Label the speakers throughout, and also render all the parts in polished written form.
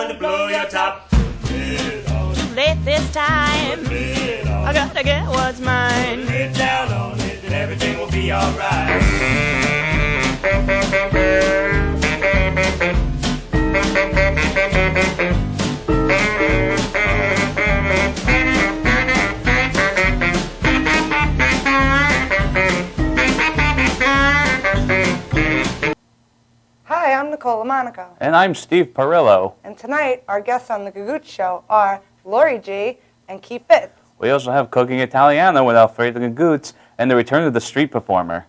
Speaker 1: gonna blow your top.
Speaker 2: Too late this time. I gotta get what's mine.
Speaker 1: Get down on it and everything will be alright.
Speaker 3: Hi, I'm Nicole Monaco.
Speaker 4: And I'm Steve Perillo.
Speaker 3: And tonight, our guests on the Gagootz Show are Lori G. and Fitz.
Speaker 4: We also have Cooking Italiano with Alfredo Gagootz and the return of the street performer.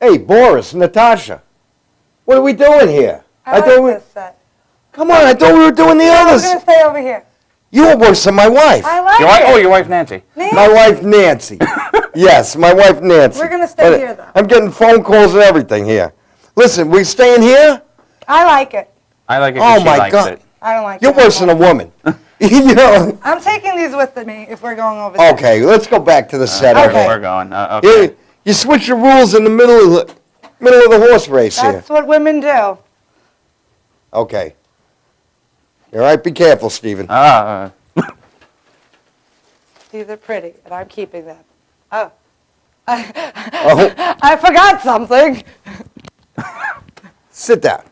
Speaker 5: Hey, Boris, Natasha, what are we doing here?
Speaker 3: I like this set.
Speaker 5: Come on, I thought we were doing the
Speaker 3: I'm
Speaker 5: others.
Speaker 3: going to stay over here.
Speaker 5: You were worse than my wife.
Speaker 3: I like
Speaker 4: Your wife?
Speaker 3: it.
Speaker 4: Oh, your wife Nancy.
Speaker 3: Nancy?
Speaker 5: My wife Nancy. Yes, my wife Nancy.
Speaker 3: We're gonna stay
Speaker 5: But
Speaker 3: here, though.
Speaker 5: I'm getting phone calls and everything here. Listen, we staying here?
Speaker 3: I like it.
Speaker 4: I like it
Speaker 5: Oh,
Speaker 4: because she
Speaker 5: my
Speaker 4: likes
Speaker 5: God.
Speaker 4: it.
Speaker 3: I don't like
Speaker 5: You're
Speaker 3: it.
Speaker 5: worse than a woman. You know.
Speaker 3: I'm taking these with me if we're going over there.
Speaker 5: Okay, let's go back to the set.
Speaker 3: Okay.
Speaker 4: We're going. Okay.
Speaker 5: You switch your rules in the middle of the horse race here.
Speaker 3: That's what women do.
Speaker 5: Okay. All right, be careful, Stephen.
Speaker 3: These are pretty, and I'm keeping them. Oh. I forgot something.
Speaker 5: Sit down.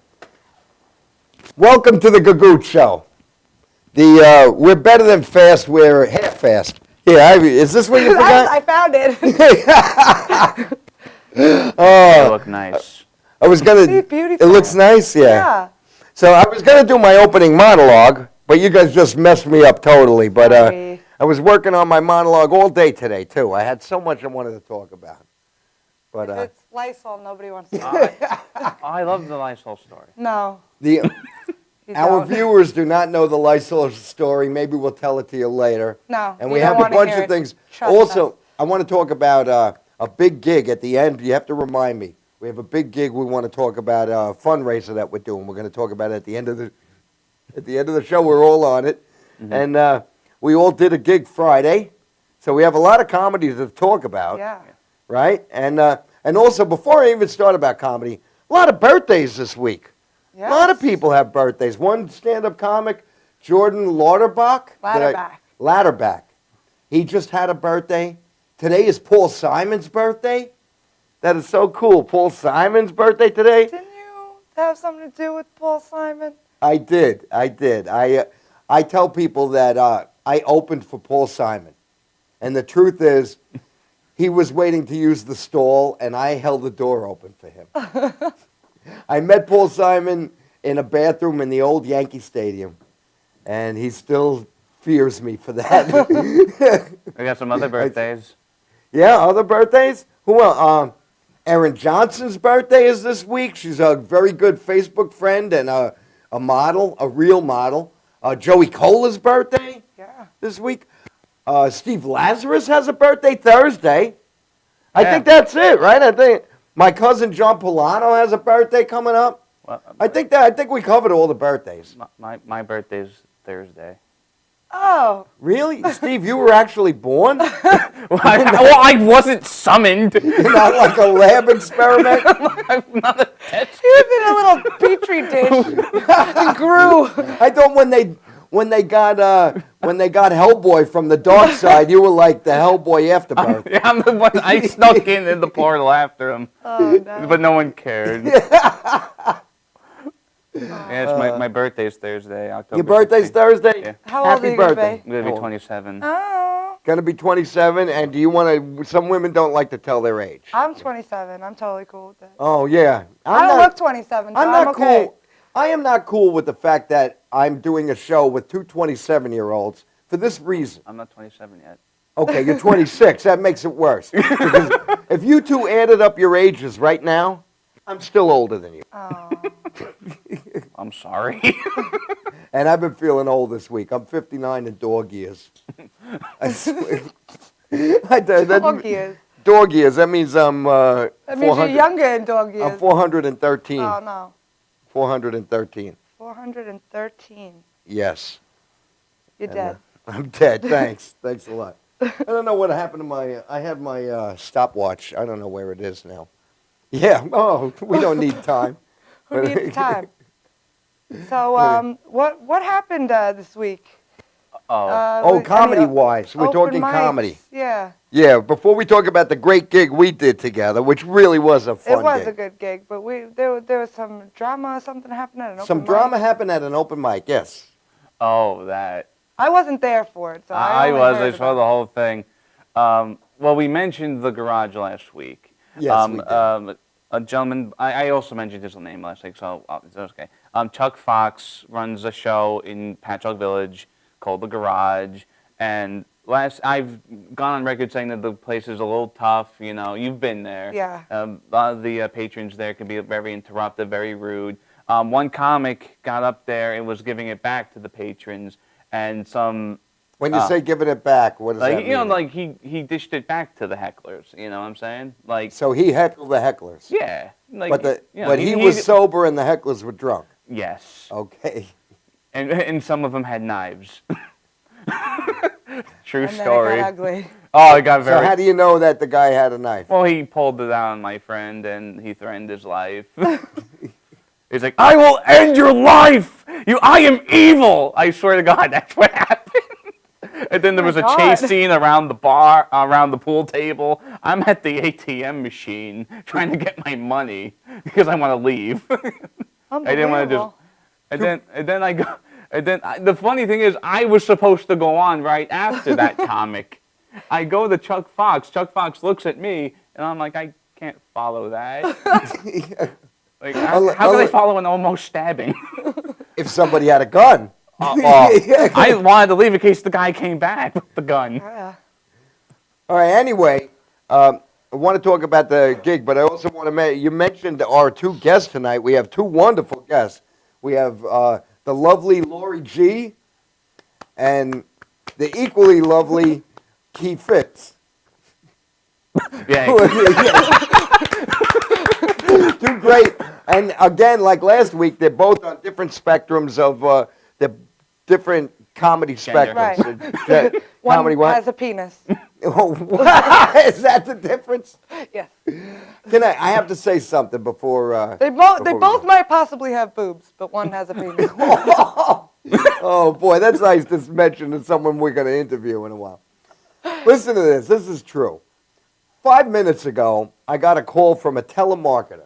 Speaker 5: Welcome to the Gagootz Show. We're better than fast, we're half fast. Yeah, is this what you forgot?
Speaker 3: I found it.
Speaker 4: They look nice.
Speaker 5: I was gonna.
Speaker 3: See, beautiful.
Speaker 5: It looks nice, yeah.
Speaker 3: Yeah.
Speaker 5: So I was gonna do my opening monologue, but you guys just messed me up totally. But
Speaker 3: Sorry.
Speaker 5: I was working on my monologue all day today too. I had so much I wanted to talk about. But
Speaker 3: If it's Lysol, nobody wants to.
Speaker 4: I love the Lysol story.
Speaker 3: No.
Speaker 5: the
Speaker 3: You
Speaker 5: our
Speaker 3: don't.
Speaker 5: viewers do not know the Lysol story. Maybe we'll tell it to you later.
Speaker 3: No.
Speaker 5: And
Speaker 3: you
Speaker 5: we
Speaker 3: don't
Speaker 5: have a
Speaker 3: wanna
Speaker 5: bunch
Speaker 3: hear
Speaker 5: of
Speaker 3: it.
Speaker 5: things.
Speaker 3: Trust
Speaker 5: Also,
Speaker 3: us.
Speaker 5: I want to talk about a big gig at the end. You have to remind me. We have a big gig. We want to talk about a fundraiser that we're doing. We're going to talk about it at the end of the show. We're all on it, and we all did a gig Friday, so we have a lot of comedy to talk about.
Speaker 3: Yeah.
Speaker 5: Right, and also before I even start about comedy, a lot of birthdays this week.
Speaker 3: Yes.
Speaker 5: A lot of people have birthdays. One stand-up comic, Jordan Ladderback. He just had a birthday. Today is Paul Simon's birthday. That is so cool. Paul Simon's birthday today.
Speaker 3: Didn't you have something to do with Paul Simon?
Speaker 5: I did. I tell people that I opened for Paul Simon. And the truth is, he was waiting to use the stall, and I held the door open for him. I met Paul Simon in a bathroom in the old Yankee Stadium, and he still fears me for that.
Speaker 4: We got some other birthdays.
Speaker 5: Yeah, other birthdays? Who else? Erin Johnson's birthday is this week. She's a very good Facebook friend and a model, a real model. Joey Cola's birthday this week. Steve Lazarus has a birthday Thursday. I think that's it, right? I think my cousin John Polano has a birthday coming up.
Speaker 4: Well,
Speaker 5: I think we covered all the birthdays.
Speaker 4: my birthday's Thursday.
Speaker 3: Oh.
Speaker 5: Really? Steve, you were actually born?
Speaker 4: Well, I wasn't summoned.
Speaker 5: You're not like a lab experiment?
Speaker 4: I'm not a test.
Speaker 3: He was in a little petri dish and grew.
Speaker 5: I thought when they got Hellboy from the dark side, you were like the Hellboy afterbirth.
Speaker 4: Yeah, I'm the one. I snuck in the portal after him,
Speaker 3: Oh, no.
Speaker 4: but no one cared. Yeah, it's my birthday's Thursday, October.
Speaker 5: Your birthday's
Speaker 4: 16th.
Speaker 5: Thursday?
Speaker 4: Yeah.
Speaker 3: How old
Speaker 5: Happy
Speaker 3: are you going to
Speaker 5: birthday.
Speaker 3: be?
Speaker 4: I'm gonna be 27.
Speaker 3: Oh.
Speaker 5: Gonna be 27, and do you want to? Some women don't like to tell their age.
Speaker 3: I'm 27. I'm totally cool with that.
Speaker 5: Oh yeah,
Speaker 3: I don't look 27, so
Speaker 5: I'm not
Speaker 3: okay.
Speaker 5: cool. I am not cool with the fact that I'm doing a show with two 27-year-olds for this reason.
Speaker 4: I'm not 27 yet.
Speaker 5: Okay, you're 26. That makes it worse. Because if you two added up your ages right now, I'm still older than you.
Speaker 3: Oh.
Speaker 4: I'm sorry.
Speaker 5: And I've been feeling old this week. I'm 59 in dog years. I swear.
Speaker 3: Dog years.
Speaker 5: Dog years. That means I'm.
Speaker 3: That means you're
Speaker 5: 400
Speaker 3: younger in dog years.
Speaker 5: I'm 413.
Speaker 3: Oh, no.
Speaker 5: 413.
Speaker 3: 413.
Speaker 5: Yes.
Speaker 3: You're
Speaker 5: And,
Speaker 3: dead.
Speaker 5: I'm dead. Thanks. Thanks a lot. I don't know what happened to my. I had my stopwatch. I don't know where it is now. Yeah. Oh, we don't need time.
Speaker 3: Who needs time? So, what happened this week?
Speaker 5: Comedy-wise, we're
Speaker 3: open
Speaker 5: talking
Speaker 3: mics,
Speaker 5: comedy.
Speaker 3: Yeah.
Speaker 5: Yeah, before we talk about the great gig we did together, which really was a fun
Speaker 3: It was
Speaker 5: gig.
Speaker 3: a good gig, but there was some drama, something happened at an open
Speaker 5: Some
Speaker 3: mic.
Speaker 5: drama happened at an open mic, yes.
Speaker 4: Oh, that.
Speaker 3: I wasn't there for it, so
Speaker 4: I
Speaker 3: only
Speaker 4: was.
Speaker 3: heard
Speaker 4: I saw
Speaker 3: about
Speaker 4: the whole thing. Well, we mentioned the garage last week.
Speaker 5: Yes, we did.
Speaker 4: A gentleman. I also mentioned his name last week, so it's okay. Chuck Fox runs a show in Patchogue Village called the Garage, and I've gone on record saying that the place is a little tough. You know, you've been there.
Speaker 3: Yeah.
Speaker 4: A lot of the patrons there can be very interruptive, very rude. One comic got up there and was giving it back to the patrons, and some.
Speaker 5: When you say giving it back, what does that
Speaker 4: Like,
Speaker 5: mean?
Speaker 4: you know, like he dished it back to the hecklers. You know what I'm saying? Like,
Speaker 5: So he heckled the hecklers.
Speaker 4: yeah. Like,
Speaker 5: But
Speaker 4: you know,
Speaker 5: but he was sober and the hecklers were drunk.
Speaker 4: Yes.
Speaker 5: Okay.
Speaker 4: And some of them had knives. True
Speaker 3: and then
Speaker 4: story.
Speaker 3: it got ugly.
Speaker 4: Oh, it got
Speaker 5: So
Speaker 4: very.
Speaker 5: how do you know that the guy had a knife?
Speaker 4: Well, he pulled it out on my friend and he threatened his life. He's like, "I will end your life. I am evil." I swear to God, that's what happened. And then there was a
Speaker 3: God.
Speaker 4: chase scene around the bar, around the pool table. I'm at the ATM machine trying to get my money because I want to leave. I didn't want to just. And then I go. And then the funny thing is, I was supposed to go on right after that comic. I go to Chuck Fox. Chuck Fox looks at me, and I'm like, I can't follow that. Like, how could I follow an almost stabbing?
Speaker 5: If somebody had a gun.
Speaker 4: I wanted to leave in case the guy came back with the gun.
Speaker 3: Yeah.
Speaker 5: All right, anyway, I want to talk about the gig, but I also want to you mentioned our two guests tonight. We have two wonderful guests. We have the lovely Lori G and the equally lovely Fitz.
Speaker 4: Yeah.
Speaker 5: Two great, and again, like last week, they're both on different spectrums of the different comedy
Speaker 4: Gender.
Speaker 5: spectrums.
Speaker 3: One
Speaker 5: Comedy what?
Speaker 3: has a penis.
Speaker 5: Is that the difference?
Speaker 3: Yes.
Speaker 5: I have to say something before.
Speaker 3: They
Speaker 5: before
Speaker 3: both
Speaker 5: we
Speaker 3: might possibly have boobs, but one has a penis.
Speaker 5: Oh boy, that's nice to mention to someone we're going to interview in a while. Listen to this. This is true. 5 minutes ago, I got a call from a telemarketer.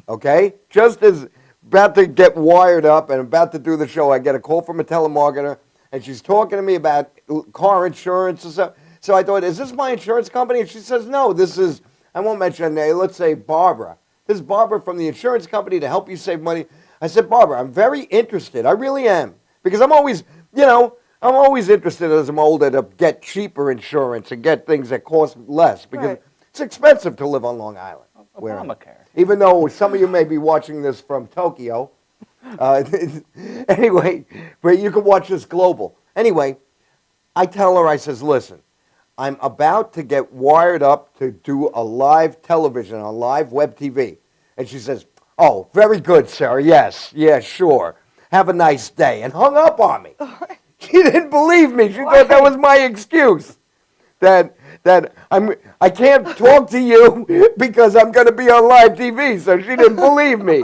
Speaker 5: Okay, just as about to get wired up and about to do the show, I get a call from a telemarketer, and she's talking to me about car insurance and stuff. So I thought, is this my insurance company? And she says, no, this is, I won't mention her name, let's say Barbara. This is Barbara from the insurance company to help you save money. I said, Barbara, I'm very interested. I really am. Because I'm always, I'm always interested as I'm older to get cheaper insurance and get things that cost less. Because
Speaker 3: Right.
Speaker 5: it's expensive to live on Long Island. where-
Speaker 4: Obamacare.
Speaker 5: Even though some of you may be watching this from Tokyo. Anyway, but you can watch this global. Anyway, I tell her, I says, listen, I'm about to get wired up to do a live television, on live web TV. And she says, oh, very good, sir. Yes, sure. Have a nice day. And hung up on me. She didn't believe me. She thought that was my excuse. That I can't talk to you because I'm going to be on live TV. So she didn't believe me.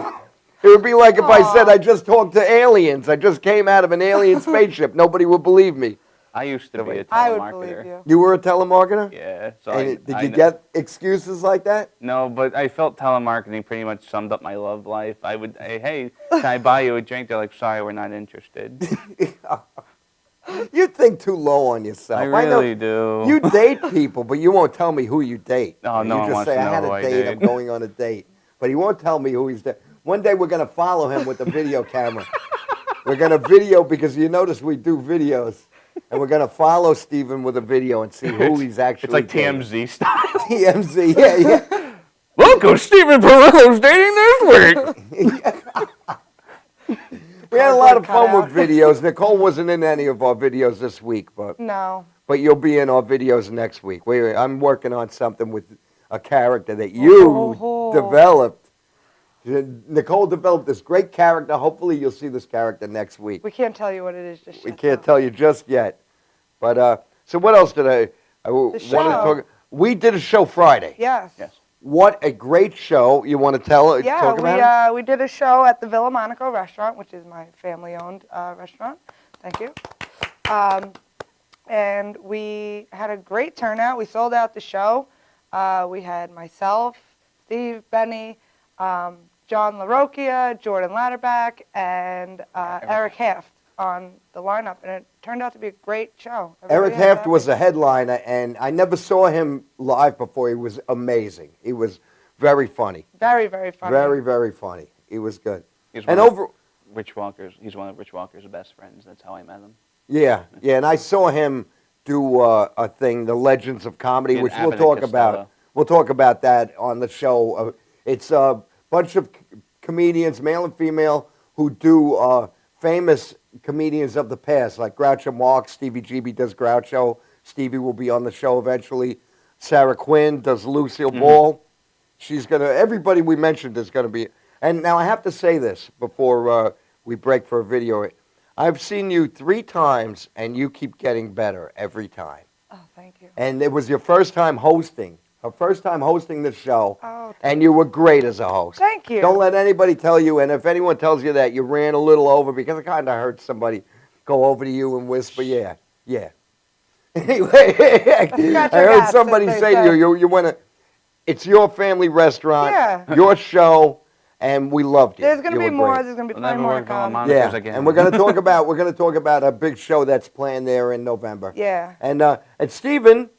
Speaker 5: It would be like if I said I just talked to aliens. I just came out of an alien spaceship. Nobody would believe me.
Speaker 4: I used to be a telemarketer.
Speaker 3: I would believe you.
Speaker 5: You were a telemarketer?
Speaker 4: Yeah. So
Speaker 5: And did you get excuses like that?
Speaker 4: No, but I felt telemarketing pretty much summed up my love life. I would, hey, can I buy you a drink? They're like, sorry, we're not interested.
Speaker 5: You think too low on yourself.
Speaker 4: I
Speaker 5: know
Speaker 4: really do.
Speaker 5: You date people, but you won't tell me who you date.
Speaker 4: Oh, no
Speaker 5: You
Speaker 4: one
Speaker 5: just
Speaker 4: wants
Speaker 5: say,
Speaker 4: to
Speaker 5: I
Speaker 4: know
Speaker 5: had
Speaker 4: who
Speaker 5: a
Speaker 4: I
Speaker 5: date, I'm
Speaker 4: date."
Speaker 5: going on a date. But he won't tell me who he's dating. One day we're going to follow him with a video camera. We're going to video, because you notice we do videos. And we're going to follow Steven with a video and see who he's actually
Speaker 4: It's like
Speaker 5: dating.
Speaker 4: TMZ style.
Speaker 5: TMZ, yeah.
Speaker 4: Look, Stephen Perillo's dating this week.
Speaker 5: We had a lot of fun
Speaker 3: Cardboard
Speaker 5: with videos. Nicole wasn't in any of our videos this week, but
Speaker 3: No.
Speaker 5: you'll be in our videos next week. I'm working on something with a character that you
Speaker 3: Oh.
Speaker 5: developed. Nicole developed this great character. Hopefully you'll see this character next week.
Speaker 3: We can't tell you what it is just
Speaker 5: We
Speaker 3: yet.
Speaker 5: can't tell you just yet. But so what else did I want to
Speaker 3: show.
Speaker 5: talk? We did a show Friday.
Speaker 3: Yes.
Speaker 4: Yes.
Speaker 5: what a great show. You want to talk about it?
Speaker 3: We did a show at the Villa Monaco restaurant, which is my family-owned restaurant. Thank you. And we had a great turnout. We sold out the show. We had myself, Steve, Benny, John LaRocchia, Jordan Ladderback, and Eric Haft on the lineup, and it turned out to be a great show.
Speaker 5: Eric Haft was a headliner, and I never saw him live before. He was amazing. He was very funny.
Speaker 3: Very, very funny.
Speaker 5: Very, very funny. He was good.
Speaker 4: He's
Speaker 5: And
Speaker 4: one of
Speaker 5: over,
Speaker 4: Rich Walker's. He's one of Rich Walker's best friends. That's how I met him.
Speaker 5: yeah, and I saw him do a thing, The Legends of Comedy,
Speaker 4: Yeah,
Speaker 5: which
Speaker 4: Abbott
Speaker 5: we'll
Speaker 4: and
Speaker 5: talk about.
Speaker 4: Costello.
Speaker 5: We'll talk about that on the show. It's a bunch of comedians, male and female, who do famous comedians of the past, like Groucho Marx. Stevie GB does Groucho. Stevie will be on the show eventually. Sarah Quinn does Lucille Ball. She's gonna. Everybody we mentioned is gonna be. And now I have to say this before we break for a video. I've seen you 3 times, and you keep getting better every time.
Speaker 3: Oh, thank you.
Speaker 5: And it was your first time hosting. Her first time hosting the show,
Speaker 3: Oh,
Speaker 5: and you were great as a host.
Speaker 3: Thank you.
Speaker 5: Don't let anybody tell you, and if anyone tells you that you ran a little over, because I kind of heard somebody go over to you and whisper, yeah. Anyway, I heard somebody say to you went to, it's your family restaurant,
Speaker 3: Yeah.
Speaker 5: your show, and we loved you.
Speaker 3: There's going to
Speaker 5: You
Speaker 3: be
Speaker 5: were
Speaker 3: more.
Speaker 5: great.
Speaker 3: There's going to be
Speaker 4: We'll
Speaker 3: plenty
Speaker 4: never
Speaker 3: more to
Speaker 4: work on
Speaker 3: come.
Speaker 4: Monaco's
Speaker 5: Yeah,
Speaker 4: again.
Speaker 5: and we're going to talk about a big show that's planned there in November.
Speaker 3: Yeah.
Speaker 5: And Stephen,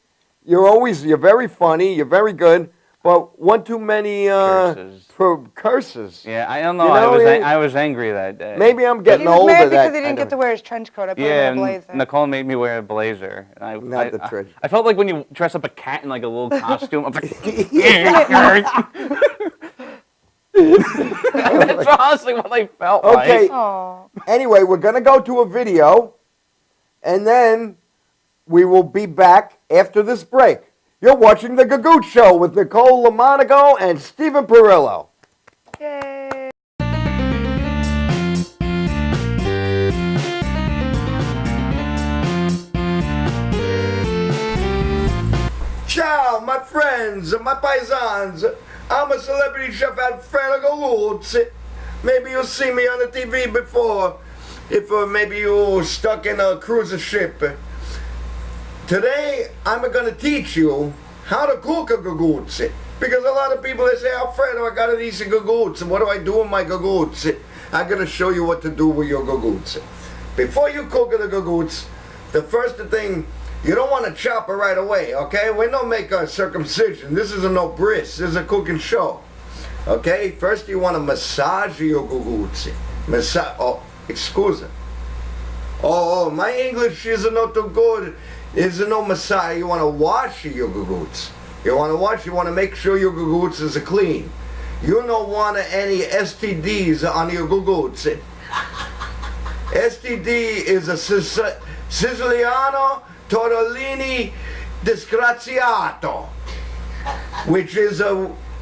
Speaker 5: you're very funny, you're very good, but one too many
Speaker 4: Curses.
Speaker 5: curses.
Speaker 4: Yeah, I don't know.
Speaker 5: You know,
Speaker 4: I was angry that day.
Speaker 5: Maybe I'm
Speaker 3: He
Speaker 5: getting
Speaker 3: was
Speaker 5: older.
Speaker 3: mad
Speaker 5: that
Speaker 3: because he didn't get to wear his trench coat. I put him
Speaker 4: Yeah,
Speaker 3: in a blazer.
Speaker 4: Nicole made me wear a blazer. And
Speaker 5: Not the trench.
Speaker 4: I felt like when you dress up a cat in like a little costume. I'm like, that's honestly what I felt
Speaker 5: Okay.
Speaker 4: like.
Speaker 3: Aw.
Speaker 5: Anyway, we're going to go to a video, and then we will be back after this break. You're watching The Gagootz Show with Nicole Lamonaco and Stephen Perillo.
Speaker 3: Yay.
Speaker 5: Ciao, my friends, my paisans. I'm a celebrity chef Alfredo Gagootz. Maybe you'll see me on the TV before, if maybe you're stuck in a cruise ship. Today, I'm going to teach you how to cook a gagootz. Because a lot of people, they say, Alfredo, I got to eat a gagootz. And what do I do with my gagootz? I'm going to show you what to do with your gagootz. Before you cook the gagootz, the first thing, you don't want to chop it right away, okay? We don't make a circumcision. This is a no bris. This is a cooking show. Okay? First, you want to massage your gagootz. Excuse. Oh, my English is not too good. Is no massage. You want to wash your gagootz. You want to make sure your gagootz is clean. You don't want any STDs on your gagootz. STD is a Siciliano Tortellini Disgraziato, which is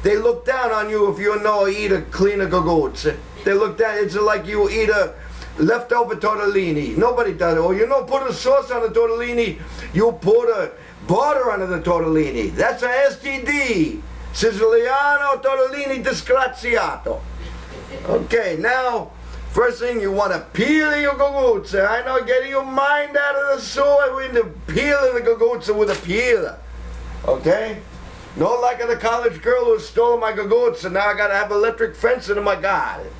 Speaker 5: they look down on you if you know eat a cleaner gagootz. They look down, it's like you eat a leftover tortellini. Nobody does it. Or you don't put a sauce on the tortellini, you put a butter on the tortellini. That's a STD. Siciliano Tortellini Disgraziato. Okay, now, first thing you want to peel your gagootz. I know, getting your mind out of the soil with the peeling the gagootz with a peeler. Okay? Not like the college girl who stole my gagootz and now I got to have electric fence in my garden.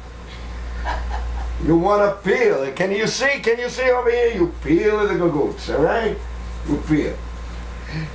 Speaker 5: You want to peel it. Can you see? Can you see over here? You peel the gagootz, all right? You peel.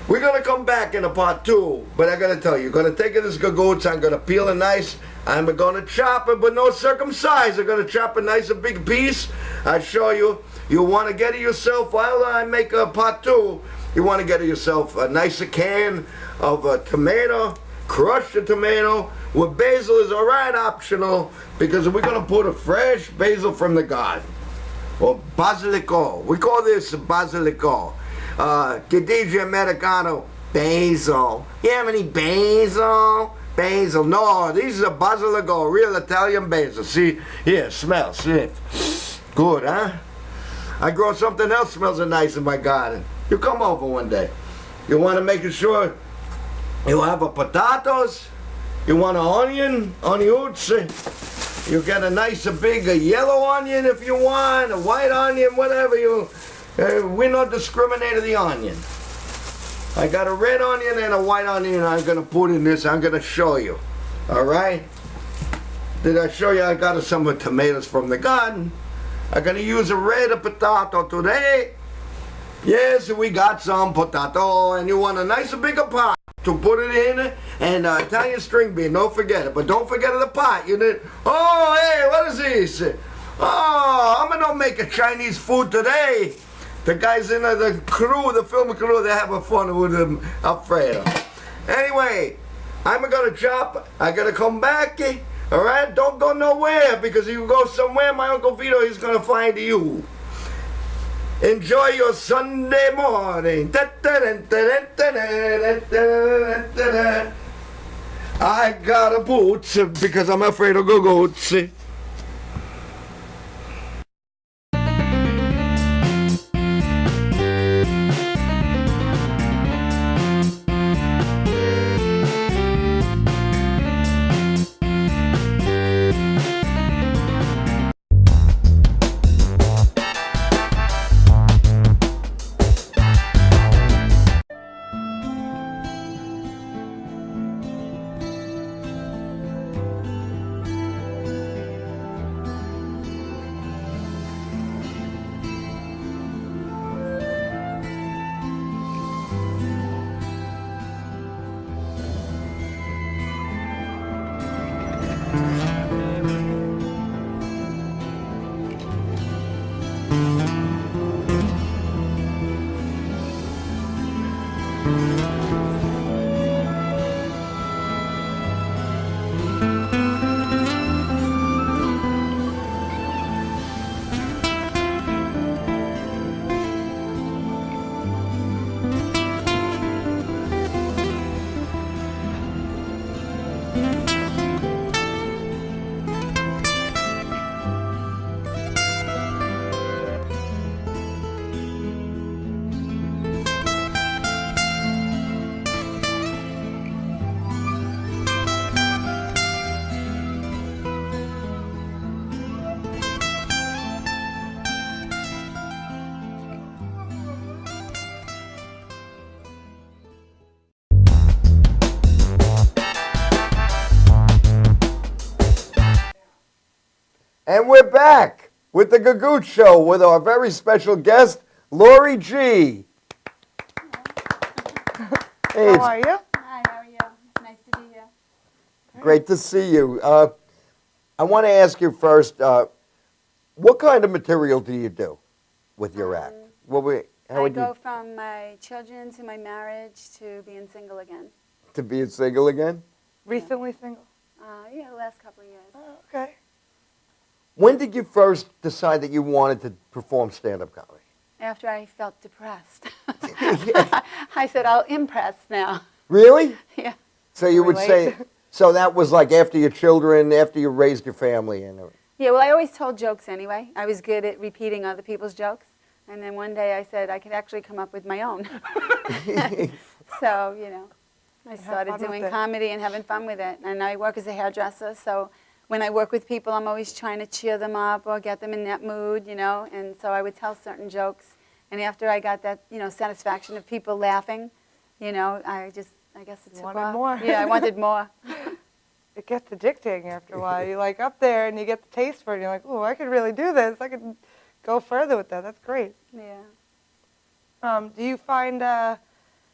Speaker 5: We're going to come back in a part 2, but I got to tell you, you're going to take this gagootz, I'm going to peel it nice, I'm going to chop it, but no circumcise. I'm going to chop a nice big piece. I show you. You want to get it yourself, while I make a part 2, you want to get it yourself a nice can of tomato, crush the tomato, with basil is alright optional, because we're going to put a fresh basil from the garden. Or basilico. We call this basilico. Che dice Americano? Basil. You have any basil? Basil. No, these are basilico, real Italian basil. See, here, smell, see. Good, huh? I grow something else smells nice in my garden. You come over one day. You want to make sure you have potatoes, You want an onion? Onions? You get a nice big yellow onion if you want, a white onion, whatever you. We don't discriminate the onion. I got a red onion and a white onion I'm gonna put in this. I'm gonna show you. All right? Did I show you I got some tomatoes from the garden? I'm gonna use a red potato today. Yes, we got some potato, and you want a nice bigger pot to put it in, and Italian string bean, don't forget it. But don't forget the pot. You did. Oh, hey, what is this? Oh, I'm gonna make a Chinese food today. The guys in the crew, the film crew, they're having fun with Alfredo. Anyway, I'm gonna chop. I gotta come back. All right, don't go nowhere, because if you go somewhere, my Uncle Vito is gonna find you. Enjoy your Sunday morning. I got a boots because I'm afraid of Gagootz. And we're back with the Gagootz Show with our very special guest, Lori G. Hey,
Speaker 3: How are you?
Speaker 6: Hi, how are you? It's nice to be here.
Speaker 5: great to see you. I want to ask you first, what kind of material do you do with your act? How
Speaker 6: I
Speaker 5: would
Speaker 6: go
Speaker 5: you
Speaker 6: from my children to my marriage to being single again.
Speaker 5: to being single again?
Speaker 3: Recently single?
Speaker 6: Yeah, the last couple of years.
Speaker 3: Oh, okay.
Speaker 5: When did you first decide that you wanted to perform stand-up comedy?
Speaker 6: After I felt depressed. I said, I'll impress now.
Speaker 5: Really?
Speaker 6: Yeah.
Speaker 5: So you would say,
Speaker 3: Relate.
Speaker 5: so that was like after your children, after you raised your family, and everything.
Speaker 6: Yeah, well, I always told jokes anyway. I was good at repeating other people's jokes. And then one day I said I could actually come up with my own. So, you know, I started
Speaker 3: fun with
Speaker 6: doing
Speaker 3: it.
Speaker 6: comedy and having fun with it. And I work as a hairdresser, so when I work with people, I'm always trying to cheer them up or get them in that mood, you know. And so I would tell certain jokes. And after I got that, you know, satisfaction of people laughing, you know, I guess it took
Speaker 3: Wanted
Speaker 6: off.
Speaker 3: more.
Speaker 6: Yeah, I wanted more.
Speaker 3: It gets addicting after a while. You're like up there and you get the taste for it. And you're like, oh, I could really do this. I could go further with that. That's great.
Speaker 6: Yeah.
Speaker 3: Do you find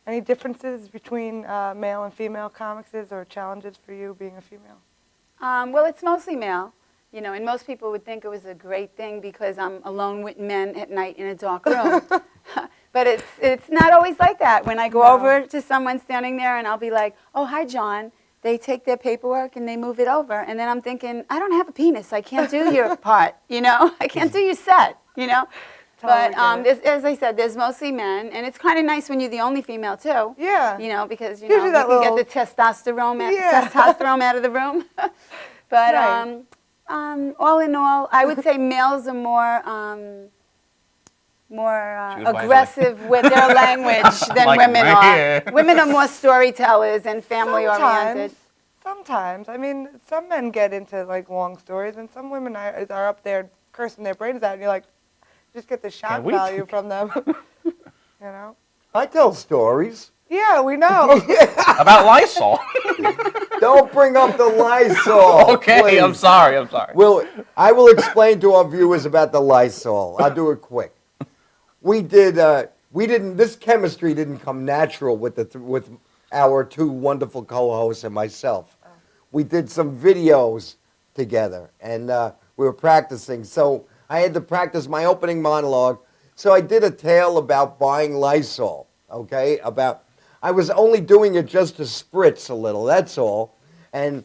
Speaker 3: any differences between male and female comics or challenges for you being a female?
Speaker 6: Well, it's mostly male, you know, and most people would think it was a great thing because I'm alone with men at night in a dark room. But it's not always like that. When I go over to someone standing there and I'll be like, oh, hi, John. They take their paperwork and they move it over. And then I'm thinking, I don't have a penis. I can't do your part, you know. I can't do your set, you know.
Speaker 3: Totally
Speaker 6: But
Speaker 3: get it.
Speaker 6: as I said, there's mostly men. And it's kind of nice when you're the only female, too.
Speaker 3: Yeah.
Speaker 6: You know, because, you
Speaker 3: Gives
Speaker 6: know,
Speaker 3: you
Speaker 6: you
Speaker 3: that
Speaker 6: can
Speaker 3: little-
Speaker 6: get the testosterone,
Speaker 3: Yeah.
Speaker 6: testosterone out of the room. But
Speaker 3: Right.
Speaker 6: all in all, I would say males are more
Speaker 4: Choose wisely.
Speaker 6: aggressive with their language than
Speaker 4: Like
Speaker 6: women
Speaker 4: right
Speaker 6: are.
Speaker 4: here.
Speaker 6: Women are more storytellers and family oriented.
Speaker 3: Sometimes. I mean, some men get into like long stories, and some women are up there cursing their brains out, and you're like, just get the shock
Speaker 4: we
Speaker 3: value from them. You know?
Speaker 5: I tell stories.
Speaker 3: Yeah, we know.
Speaker 4: About Lysol.
Speaker 5: Don't bring up the Lysol.
Speaker 4: Okay,
Speaker 5: please.
Speaker 4: I'm sorry.
Speaker 5: I will explain to our viewers about the Lysol. I'll do it quick. We didn't. This chemistry didn't come natural with our two wonderful co-hosts and myself. We did some videos together, and we were practicing. So I had to practice my opening monologue. So I did a tale about buying Lysol. Okay, I was only doing it just to spritz a little. That's all. And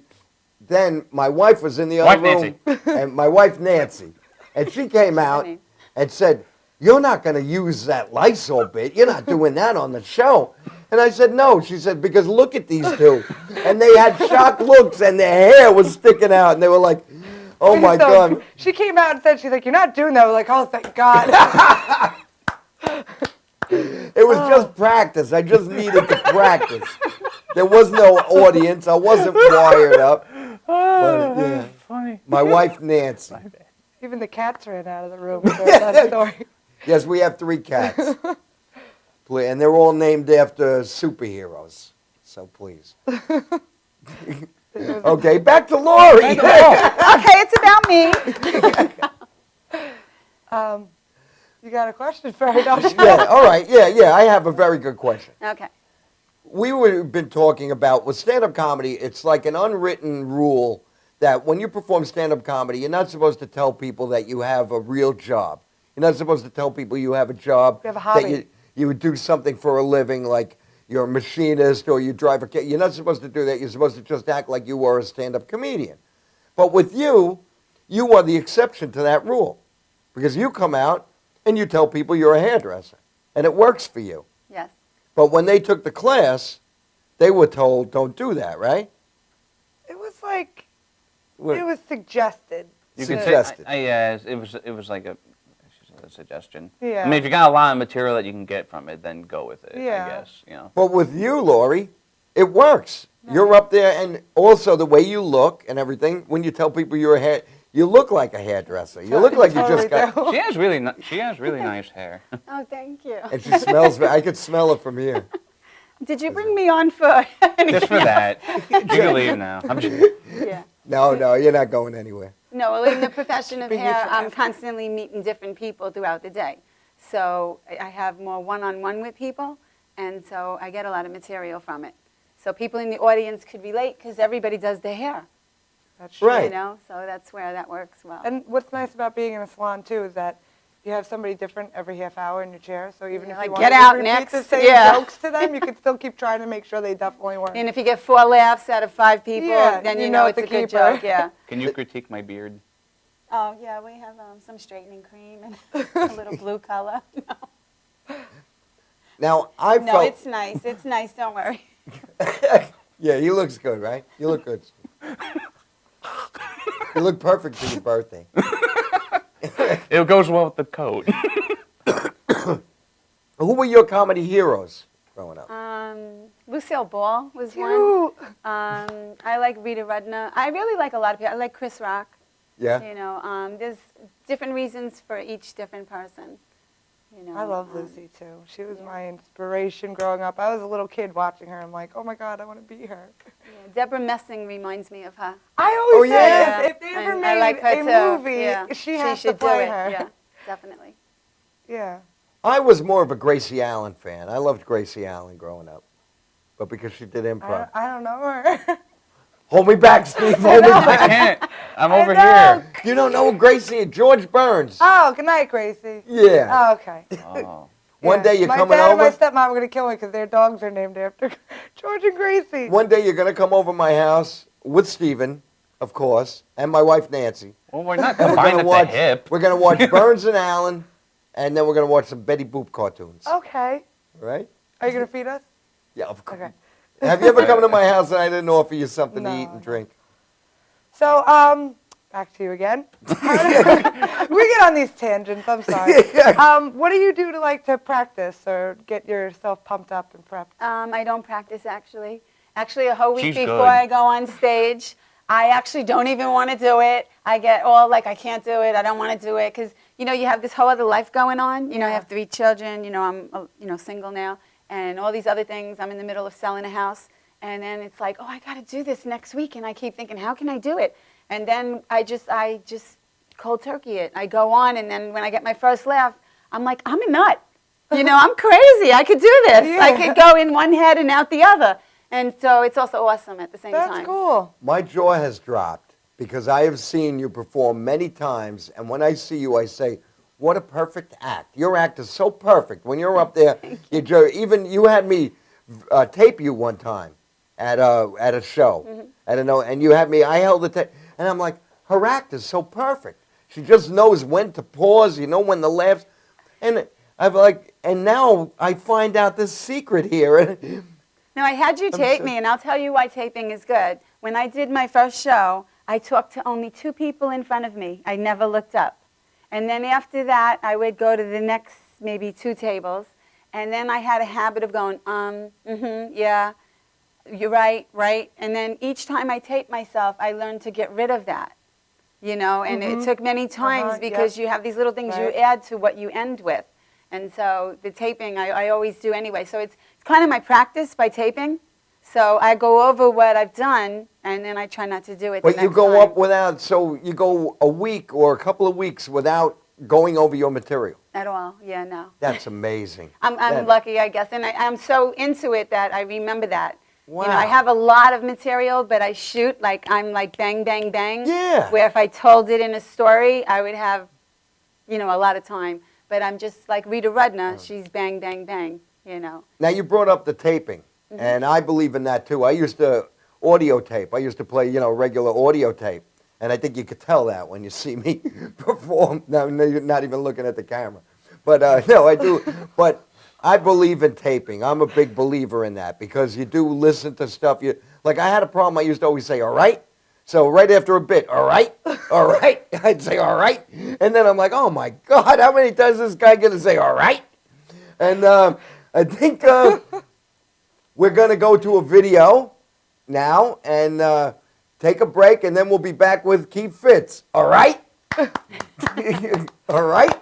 Speaker 5: then my wife was in the other room, and my wife Nancy, and she came out and said, "You're not going to use that Lysol bit. You're not doing that on the show." And I said, "No." She said, "Because look at these two." And they had shocked looks, and their hair was sticking out, and they were like, "Oh, my God."
Speaker 3: She came out and said, she's like, "You're not doing that." We're like, "Oh, thank God."
Speaker 5: It was just practice. I just needed to practice. There was no audience. I wasn't wired up. But, yeah.
Speaker 4: Funny.
Speaker 5: My wife, Nancy.
Speaker 3: Even the cats ran out of the room with that story.
Speaker 5: Yes, we have 3 cats. And they're all named after superheroes. So please. Okay, back to Lori.
Speaker 6: Okay, it's about me.
Speaker 3: You got a question for her, don't you?
Speaker 5: Yeah, all right. Yeah, I have a very good question.
Speaker 6: Okay.
Speaker 5: We've been talking about, with stand-up comedy, it's like an unwritten rule that when you perform stand-up comedy, you're not supposed to tell people that you have a real job. You're not supposed to tell people you have a job.
Speaker 3: You have a hobby.
Speaker 5: That you would do something for a living, like you're a machinist or you drive a car. You're not supposed to do that. You're supposed to just act like you were a stand-up comedian. But with you are the exception to that rule. Because you come out and you tell people you're a hairdresser. And it works for you.
Speaker 6: Yes.
Speaker 5: But when they took the class, they were told, don't do that, right?
Speaker 3: It was like,
Speaker 5: What?
Speaker 3: it was suggested.
Speaker 4: You could
Speaker 5: Suggested.
Speaker 4: say, yeah, it was like a suggestion.
Speaker 3: Yeah.
Speaker 4: I mean, if you got a lot of material that you can get from it, then go with it.
Speaker 3: Yeah.
Speaker 4: I guess, you know.
Speaker 5: But with you, Lori, it works. You're up there, and also the way you look and everything, when you tell people you're a hair, you look like a hairdresser. You look like you just got...
Speaker 3: do.
Speaker 4: She has really nice hair.
Speaker 6: Oh, thank you.
Speaker 5: And she smells... I could smell it from here.
Speaker 6: Did you bring me on for
Speaker 4: Just for that. You can leave now. I'm just,
Speaker 6: Yeah.
Speaker 5: No, you're not going anywhere.
Speaker 6: No, well, in the profession of
Speaker 3: Been
Speaker 6: hair,
Speaker 3: here
Speaker 6: I'm
Speaker 3: forever.
Speaker 6: constantly meeting different people throughout the day. So I have more one-on-one with people, and so I get a lot of material from it. So people in the audience could relate because everybody does their hair,
Speaker 3: That's true.
Speaker 5: Right.
Speaker 6: you know? So that's where that works well.
Speaker 3: And what's nice about being in a salon, too, is that you have somebody different every half hour in your chair. So even
Speaker 6: Yeah,
Speaker 3: if
Speaker 6: like,
Speaker 3: you want
Speaker 6: get
Speaker 3: to
Speaker 6: out
Speaker 3: repeat
Speaker 6: next.
Speaker 3: the same
Speaker 6: Yeah.
Speaker 3: jokes to them, you can still keep trying to make sure they definitely work.
Speaker 6: And if you get 4 laughs out of 5 people,
Speaker 3: Yeah,
Speaker 6: then
Speaker 3: you
Speaker 6: you
Speaker 3: know
Speaker 6: know
Speaker 3: it's
Speaker 6: it's a
Speaker 3: a
Speaker 6: good
Speaker 3: keeper.
Speaker 6: joke, yeah.
Speaker 4: can you critique my beard?
Speaker 6: Oh, yeah, we have some straightening cream and a little blue color.
Speaker 5: Now, I
Speaker 6: No,
Speaker 5: felt...
Speaker 6: it's nice. It's nice, don't worry.
Speaker 5: Yeah, he looks good, right? You look good. You look perfect for your birthday.
Speaker 4: It goes well with the coat.
Speaker 5: Who were your comedy heroes growing up?
Speaker 6: Lucille Ball was one.
Speaker 3: Cute.
Speaker 6: I like Rita Rudner. I really like a lot of people. I like Chris Rock.
Speaker 5: Yeah?
Speaker 6: You know, there's different reasons for each different person. You know,
Speaker 3: I love Lucy, too. She was my inspiration growing up. I was a little kid watching her. I'm like, oh, my God, I want to be her.
Speaker 6: Yeah, Deborah Messing reminds me of her.
Speaker 3: I always say
Speaker 5: yeah?
Speaker 3: if they ever
Speaker 6: And
Speaker 3: made
Speaker 6: I like her
Speaker 3: a
Speaker 6: too.
Speaker 3: movie,
Speaker 6: Yeah.
Speaker 3: she has to
Speaker 6: should
Speaker 3: play
Speaker 6: do it.
Speaker 3: her.
Speaker 6: Yeah, definitely.
Speaker 3: Yeah.
Speaker 5: I was more of a Gracie Allen fan. I loved Gracie Allen growing up. But because she did improv.
Speaker 3: I don't know her.
Speaker 5: Hold me back, Steve. Hold me
Speaker 4: I
Speaker 5: back.
Speaker 4: can't. I'm
Speaker 3: I
Speaker 4: over
Speaker 3: know.
Speaker 4: here.
Speaker 5: You don't know Gracie? George Burns.
Speaker 3: Oh, good night, Gracie.
Speaker 5: Yeah.
Speaker 3: Oh, okay.
Speaker 4: Oh.
Speaker 5: One
Speaker 3: Yeah.
Speaker 5: day you're
Speaker 3: my
Speaker 5: coming
Speaker 3: dad and my
Speaker 5: over.
Speaker 3: stepmom are going to kill me because their dogs are named after George and Gracie.
Speaker 5: One day you're going to come over my house with Steven, of course, and my wife Nancy.
Speaker 4: Well, we're not
Speaker 5: And
Speaker 4: combined at the hip.
Speaker 5: We're going to watch Burns and Allen, and then we're going to watch some Betty Boop cartoons.
Speaker 3: Okay.
Speaker 5: Right?
Speaker 3: Are you going to feed us?
Speaker 5: Yeah, of course.
Speaker 3: Okay.
Speaker 5: Have you ever come to my house and I didn't offer you something to
Speaker 3: No.
Speaker 5: eat and drink?
Speaker 3: So, back to you again. We get on these tangents. I'm sorry. What do you do to like to practice or get yourself pumped up and prepped?
Speaker 6: I don't practice actually. Actually, a whole week
Speaker 4: She's
Speaker 6: before
Speaker 4: good.
Speaker 6: I go on stage, I actually don't even want to do it. I get all like, I can't do it. I don't want to do it because you know you have this whole other life going on. You know, I have 3 children. You know, I'm single now, and all these other things. I'm in the middle of selling a house, and then it's like, oh, I got to do this next week, and I keep thinking, how can I do it? And then I just cold turkey it. I go on, and then when I get my first laugh, I'm like, I'm a nut. You know, I'm crazy. I could do this.
Speaker 3: Yeah.
Speaker 6: I could go in one head and out the other. And so it's also awesome at the same time.
Speaker 3: That's cool.
Speaker 5: My jaw has dropped because I have seen you perform many times, and when I see you, I say, what a perfect act. Your act is so perfect. When you're up there, even you had me tape you one time at a show. I don't know, and you had me, I held the tape, and I'm like, her act is so perfect. She just knows when to pause, you know, when the laughs, and I'm like, and now I find out this secret here.
Speaker 6: No, I had you tape me, and I'll tell you why taping is good. When I did my first show, I talked to only 2 people in front of me. I never looked up. And then after that, I would go to the next maybe 2 tables, and then I had a habit of going, yeah, you're right, right. And then each time I taped myself, I learned to get rid of that, you know, and it took many times because you have these little things you add to what you end with. And so the taping, I always do anyway. So it's kind of my practice by taping. So I go over what I've done, and then I try not to do it the
Speaker 5: But you
Speaker 6: next
Speaker 5: go
Speaker 6: time.
Speaker 5: up without, so you go a week or a couple of weeks without going over your material.
Speaker 6: At all, yeah, no.
Speaker 5: That's amazing.
Speaker 6: I'm lucky, I guess. And I'm so into it that I remember that.
Speaker 5: Wow.
Speaker 6: You know, I have a lot of material, but I shoot like I'm like bang, bang, bang.
Speaker 5: Yeah.
Speaker 6: Where if I told it in a story, I would have, you know, a lot of time. But I'm just like Rita Rudner. She's bang, bang, bang, you know.
Speaker 5: Now, you brought up the taping, and I believe in that, too. I used to audio tape. I used to play, you know, regular audio tape. And I think you could tell that when you see me perform. No, you're not even looking at the camera. But, no, I do. But I believe in taping. I'm a big believer in that because you do listen to stuff. Like, I had a problem. I used to always say, all right. So right after a bit, all right, I'd say, all right. And then I'm like, oh, my God, how many times is this guy going to say, all right? And I think we're going to go to a video now and take a break, and then we'll be back with Keith Fitz. All right? All right?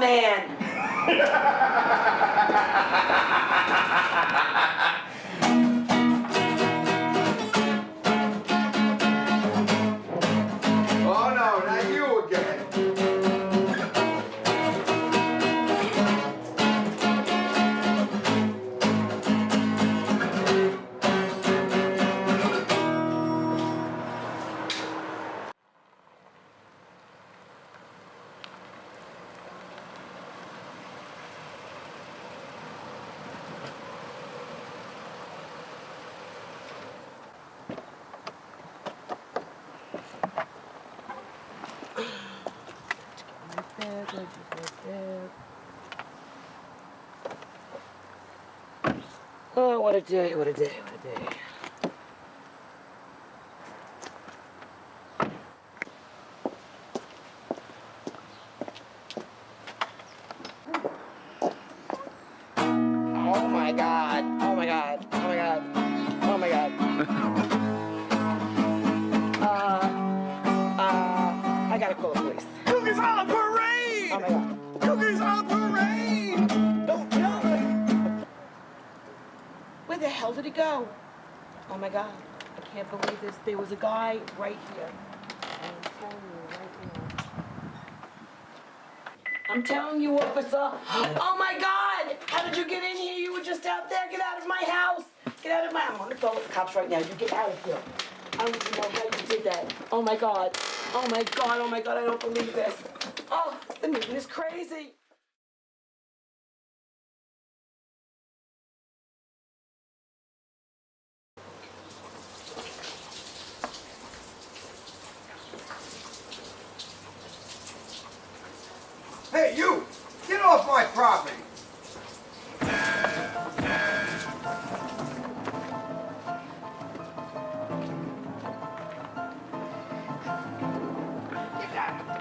Speaker 7: man.
Speaker 5: Oh no, not you again.
Speaker 7: Oh, what a day, what a day, what a day. Oh my God, oh my God, oh my God, oh my God. I gotta call the police.
Speaker 8: Cookies on the parade!
Speaker 7: Oh my God.
Speaker 8: Cookies on the parade!
Speaker 7: Don't tell me. Where the hell did he go? Oh my God, I can't believe this. There was a guy right here. I'm telling you right now. I'm telling you, officer. Oh my God! How did you get in here? You were just out there. Get out of my house. Get out of my. I'm on the phone with the cops right now. You get out of here. I don't even know how you did that. Oh my God. Oh my God. Oh my God. I don't believe this. Oh, the meeting is crazy.
Speaker 5: Hey, you! Get off my property! Get out of here.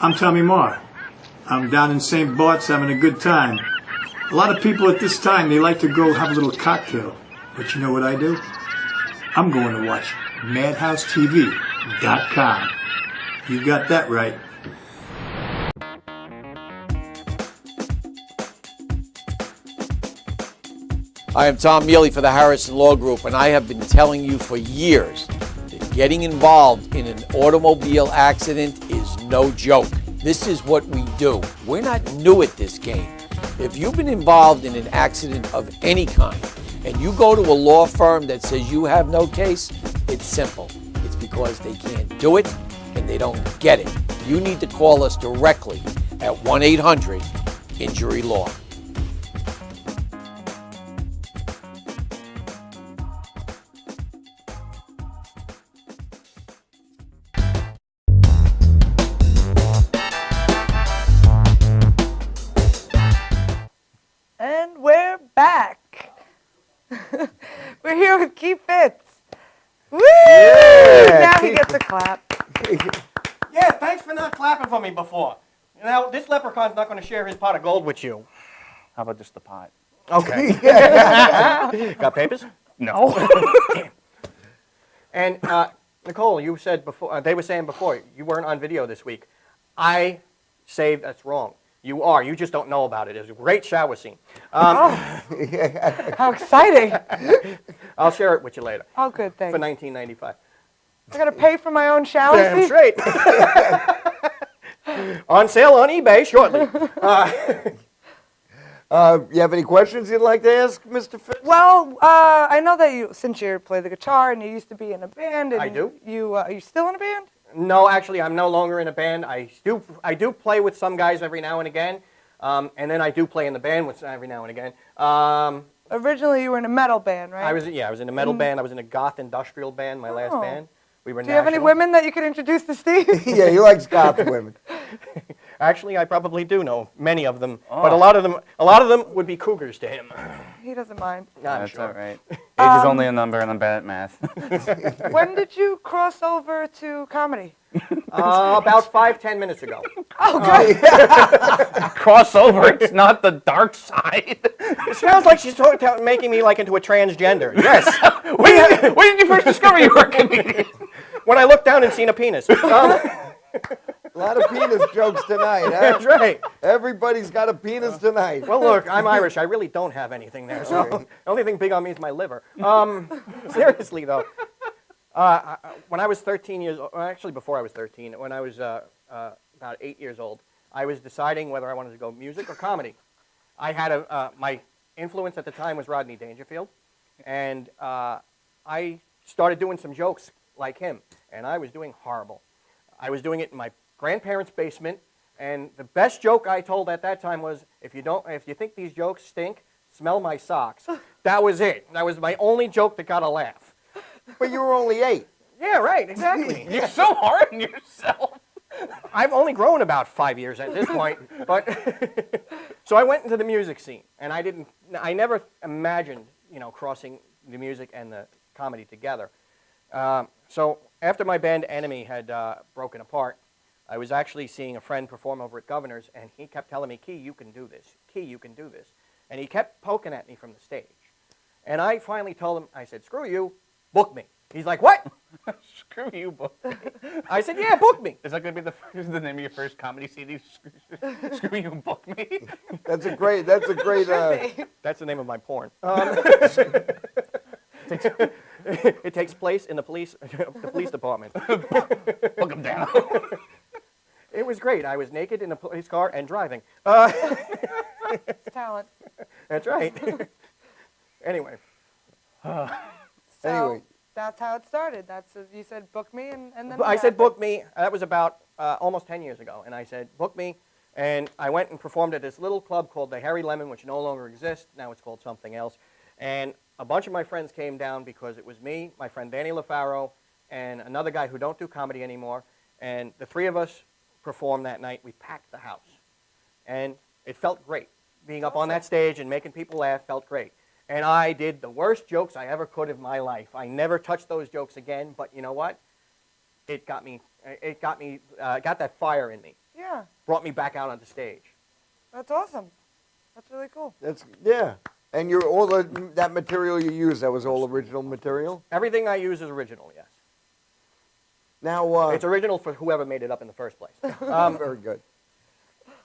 Speaker 9: I'm Tommy Marr. I'm down in St. Bart's having a good time. A lot of people at this time, they like to go have a little cocktail. But you know what I do? I'm going to watch MadhouseTV.com. You got that right.
Speaker 10: I am Tom Mealy for the Harrison Law Group, and I have been telling you for years that getting involved in an automobile accident is no joke. This is what we do. We're not new at this game. If you've been involved in an accident of any kind, and you go to a law firm that says you have no case, it's simple. It's because they can't do it and they don't get it. You need to call us directly at 1-800-INJURY-LAW.
Speaker 3: And we're back. We're here with Fitz. Woo! Now he gets a clap.
Speaker 8: Yeah, thanks for not clapping for me before. Now, this leprechaun's not going to share his pot of gold with you.
Speaker 4: How about just the pot?
Speaker 8: Okay. Got papers?
Speaker 4: No.
Speaker 8: And Nicole, you said before, they were saying before, you weren't on video this week. I saved, that's wrong. You are, you just don't know about it. It was a great shower scene.
Speaker 3: How exciting.
Speaker 8: I'll share it with you later.
Speaker 3: Oh, good, thanks.
Speaker 8: For $19.95.
Speaker 3: I got to pay for my own shower
Speaker 8: Damn
Speaker 3: seat?
Speaker 8: straight. On sale on eBay shortly.
Speaker 5: You have any questions you'd like to ask, Mr. Fitz?
Speaker 3: Well, I know that you, since you play the guitar and you used to be in a band. And
Speaker 8: I do.
Speaker 3: Are you still in a band?
Speaker 8: No, actually, I'm no longer in a band. I do play with some guys every now and again, and then I do play in the band with every now and again.
Speaker 3: Originally, you were in a metal band, right?
Speaker 8: I was in a metal band. I was in a goth industrial band, my last band. We were
Speaker 3: Do you have any
Speaker 8: national.
Speaker 3: women that you could introduce to Steve?
Speaker 5: Yeah, he likes goth women.
Speaker 8: Actually, I probably do know many of them, but a lot of them would be cougars to him.
Speaker 3: He doesn't mind.
Speaker 8: No, I'm
Speaker 4: That's
Speaker 8: sure.
Speaker 4: all right. Age is only a number, and I'm bad at math.
Speaker 3: When did you cross over to comedy?
Speaker 8: About 5-10 minutes ago.
Speaker 4: Crossover. It's not the dark side.
Speaker 8: It sounds like she's making me like into a transgender. Yes.
Speaker 4: When did you first discover you were a comedian?
Speaker 8: When I looked down and seen a penis.
Speaker 5: A lot of penis jokes tonight, huh?
Speaker 8: That's right.
Speaker 5: Everybody's got a penis tonight.
Speaker 8: Well, look, I'm Irish. I really don't have anything there. So the only thing big on me is my liver. Seriously, though. When I was 13 years old, actually before I was 13, when I was about 8 years old, I was deciding whether I wanted to go music or comedy. I had my influence at the time was Rodney Dangerfield, and I started doing some jokes like him, and I was doing horrible. I was doing it in my grandparents' basement, and the best joke I told at that time was, if you think these jokes stink, smell my socks. That was it. That was my only joke that got a laugh.
Speaker 5: But you were only 8.
Speaker 8: Yeah, right, exactly.
Speaker 4: You're so hard on yourself.
Speaker 8: I've only grown about 5 years at this point, but so I went into the music scene, and I never imagined, crossing the music and the comedy together. So after my band Enemy had broken apart, I was actually seeing a friend perform over at Governor's, and he kept telling me, "Key, you can do this. Key, you can do this." And he kept poking at me from the stage. And I finally told him, I said, "Screw you, book me." He's like, "What?"
Speaker 4: Screw you, book me.
Speaker 8: I said, "Yeah, book me."
Speaker 4: Is that going to be the name of your first comedy CD? Screw you, book me.
Speaker 5: That's a great.
Speaker 8: That's the name of my porn. It takes place in the police department.
Speaker 4: Book him down.
Speaker 8: It was great. I was naked in a police car and driving.
Speaker 3: It's talent.
Speaker 8: That's right. Anyway.
Speaker 3: So that's how it started. You said book me, and then
Speaker 8: I said book me. That was about almost 10 years ago. And I said book me. And I went and performed at this little club called the Harry Lemon, which no longer exists. Now it's called something else. And a bunch of my friends came down because it was me, my friend Danny LaFaro, and another guy who don't do comedy anymore. And the three of us performed that night. We packed the house. And it felt great. Being up on that stage and making people laugh felt great. And I did the worst jokes I ever could in my life. I never touched those jokes again, but you know what? It got that fire in me.
Speaker 3: Yeah.
Speaker 8: Brought me back out on the stage.
Speaker 3: That's awesome. That's really cool.
Speaker 5: Yeah. And that material you used, that was all original material?
Speaker 8: Everything I use is original, yes.
Speaker 5: Now,
Speaker 8: it's original for whoever made it up in the first place.
Speaker 5: Very good.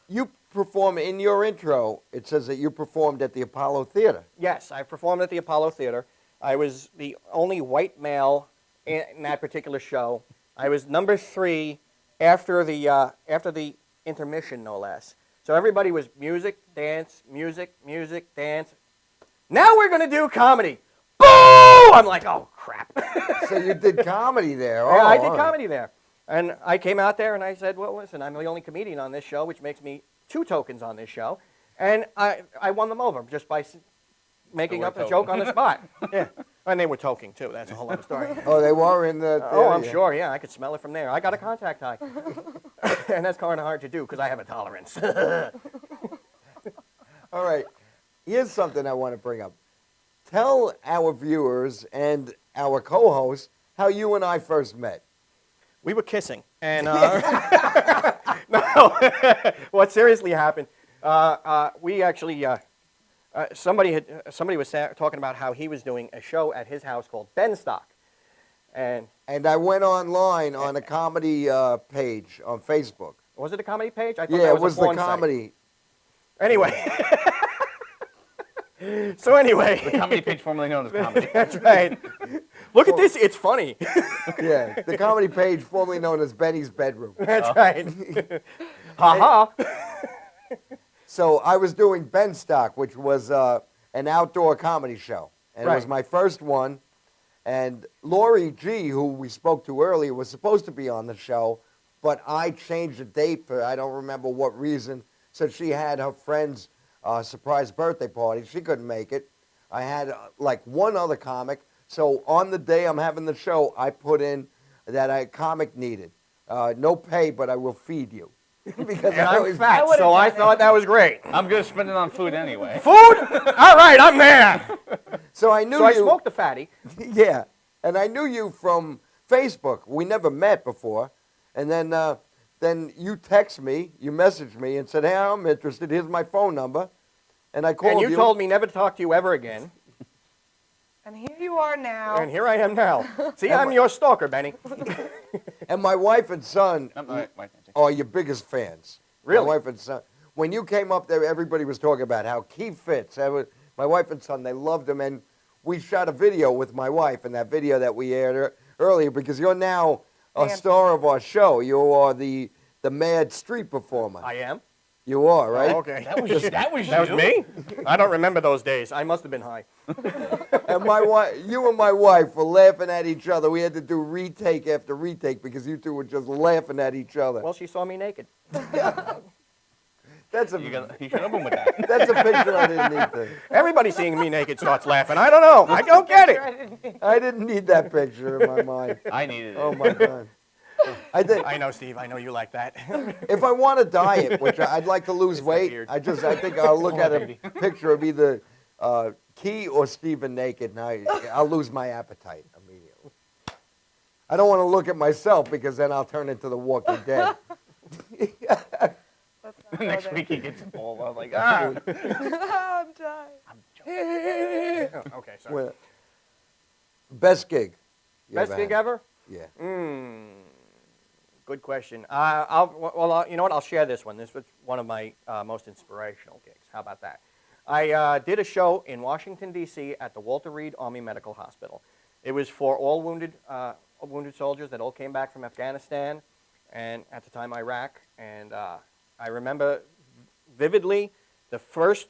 Speaker 5: You perform in your intro. It says that you performed at the Apollo Theater.
Speaker 8: Yes, I performed at the Apollo Theater. I was the only white male in that particular show. I was number 3 after the intermission, no less. So everybody was music, dance, dance. Now we're gonna do comedy. Boo! I'm like, oh crap.
Speaker 5: So you did comedy there.
Speaker 8: Yeah, I did
Speaker 5: all right.
Speaker 8: comedy there. And I came out there and I said, well, listen, I'm the only comedian on this show, which makes me 2 tokens on this show. And I won them over just by making up a joke on the spot. Yeah. And they were toking, too. That's a whole other story.
Speaker 5: Oh, they were in the theater?
Speaker 8: Oh, I'm sure, yeah. I could smell it from there. I got a contact high. And that's kind of hard to do because I have a tolerance.
Speaker 5: All right. Here's something I want to bring up. Tell our viewers and our co-hosts how you and I first met.
Speaker 8: We were kissing. And no, what seriously happened, we actually, somebody was talking about how he was doing a show at his house called Ben Stock. And
Speaker 5: I went online on a comedy page on Facebook.
Speaker 8: Was it a comedy page? I thought
Speaker 5: Yeah,
Speaker 8: that
Speaker 5: it was the
Speaker 8: porn site.
Speaker 5: comedy.
Speaker 8: Anyway. So anyway.
Speaker 4: The comedy page formerly known as comedy.
Speaker 8: That's right. Look at this. It's funny.
Speaker 5: Yeah, the comedy page formerly known as Benny's Bedroom.
Speaker 8: That's right. Ha-ha.
Speaker 5: So I was doing Ben Stock, which was an outdoor comedy show. And it was my first one. And Lori G., who we spoke to earlier, was supposed to be on the show, but I changed the date for I don't remember what reason. So she had her friend's surprise birthday party. She couldn't make it. I had like one other comic. So on the day I'm having the show, I put in that a comic needed. No pay, but I will feed you. because
Speaker 8: And I'm
Speaker 5: was
Speaker 8: fat,
Speaker 3: would've
Speaker 8: so I
Speaker 3: done it.
Speaker 8: thought that was great.
Speaker 4: I'm gonna spend it on food anyway.
Speaker 8: Food? All right, I'm there.
Speaker 5: So I knew
Speaker 8: So I
Speaker 5: you.
Speaker 8: smoked the fatty.
Speaker 5: Yeah, and I knew you from Facebook. We never met before, and then you text me, you messaged me, and said, "Hey, I'm interested. Here's my phone number," and I called
Speaker 8: And you told me never to talk to you ever again.
Speaker 3: And here you are now.
Speaker 8: And here I am now. See, I'm your stalker, Benny.
Speaker 5: And my wife and son
Speaker 4: My
Speaker 5: are your biggest fans.
Speaker 8: Really?
Speaker 5: My wife and son. When you came up there, everybody was talking about how Fitz. My wife and son, they loved him, and we shot a video with my wife, and that video that we aired earlier, because you're now a star of our show. You are the mad street performer.
Speaker 8: I am?
Speaker 5: You are, right?
Speaker 8: Oh, okay.
Speaker 4: That was
Speaker 8: That was me? I don't remember those days. I must have been high.
Speaker 5: And you and my wife were laughing at each other. We had to do retake after retake because you two were just laughing at each other.
Speaker 8: Well, she saw me naked.
Speaker 5: That's a
Speaker 4: You should have been with that.
Speaker 5: that's a picture I didn't need to.
Speaker 8: Everybody seeing me naked starts laughing. I don't know. I don't get it.
Speaker 5: I didn't need that picture in my mind.
Speaker 4: I needed it.
Speaker 5: Oh my God. I think
Speaker 8: I know, Steve. I know you like that.
Speaker 5: if I want to diet, which I'd like to lose weight,
Speaker 8: beard.
Speaker 5: I think I'll look at a
Speaker 4: baby.
Speaker 5: picture of either Key or Steven naked, and I'll lose my appetite immediately. I don't want to look at myself because then I'll turn into the Walking Dead.
Speaker 3: Let's not go
Speaker 4: Next
Speaker 3: there.
Speaker 4: week he gets a ball. I'm like, ah.
Speaker 3: I'm dying.
Speaker 8: Okay, sorry.
Speaker 5: Well, best gig. you
Speaker 8: Best
Speaker 5: ever
Speaker 8: gig
Speaker 5: had?
Speaker 8: ever?
Speaker 5: Yeah.
Speaker 8: Good question. You know what? I'll share this one. This was one of my most inspirational gigs. How about that? I did a show in Washington, D.C. at the Walter Reed Army Medical Hospital. It was for all wounded soldiers that all came back from Afghanistan and at the time Iraq. And I remember vividly the first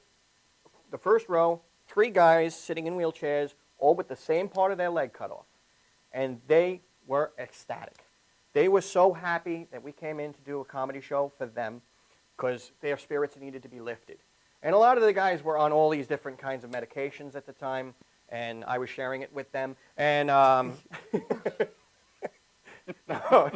Speaker 8: row, 3 guys sitting in wheelchairs, all with the same part of their leg cut off. And they were ecstatic. They were so happy that we came in to do a comedy show for them because their spirits needed to be lifted. And a lot of the guys were on all these different kinds of medications at the time, and I was sharing it with them. And no,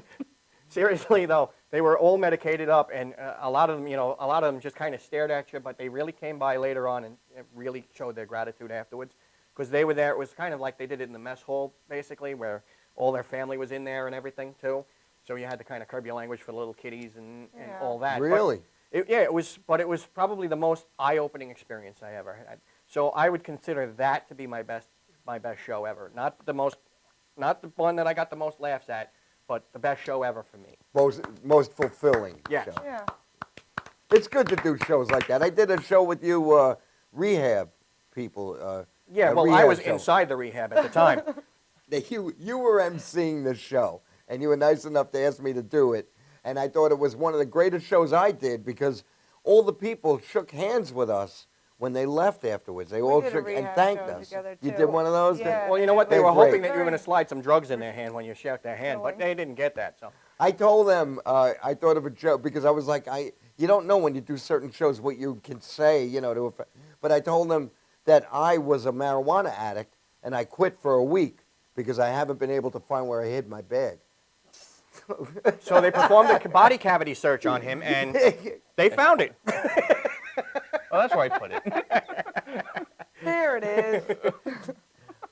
Speaker 8: seriously though, they were all medicated up, and a lot of them just kind of stared at you, but they really came by later on and really showed their gratitude afterwards because they were there. It was kind of like they did it in the mess hall, basically, where all their family was in there and everything too. So you had to kind of curb your language for the little kiddies and all that.
Speaker 5: Really?
Speaker 8: It was probably the most eye-opening experience I ever had. So I would consider that to be my best show ever. Not the one that I got the most laughs at, but the best show ever for me.
Speaker 5: Most fulfilling.
Speaker 8: Yes.
Speaker 5: show.
Speaker 3: Yeah.
Speaker 5: It's good to do shows like that. I did a show with you, rehab people.
Speaker 8: Yeah,
Speaker 5: a
Speaker 8: well, I
Speaker 5: rehab
Speaker 8: was
Speaker 5: show.
Speaker 8: inside the rehab at the time.
Speaker 5: You were emceeing the show, and you were nice enough to ask me to do it. And I thought it was one of the greatest shows I did because all the people shook hands with us when they left afterwards. They all
Speaker 3: did a
Speaker 5: shook and
Speaker 3: rehab
Speaker 5: thanked
Speaker 3: show
Speaker 5: us.
Speaker 3: together,
Speaker 5: You
Speaker 3: too.
Speaker 5: did one of those?
Speaker 3: Yeah.
Speaker 8: Well, you know what? They
Speaker 5: They're
Speaker 8: were hoping
Speaker 5: great.
Speaker 8: that you were going to slide some drugs in their hand when you shook their hand, but
Speaker 3: Really?
Speaker 8: they didn't get that. So
Speaker 5: I told them, I thought of a joke because I was like, you don't know when you do certain shows what you can say, but I told them that I was a marijuana addict and I quit for a week because I haven't been able to find where I hid my bag.
Speaker 8: So they performed a body cavity search on him, and they found it.
Speaker 4: Oh, that's where I put it.
Speaker 3: There it is.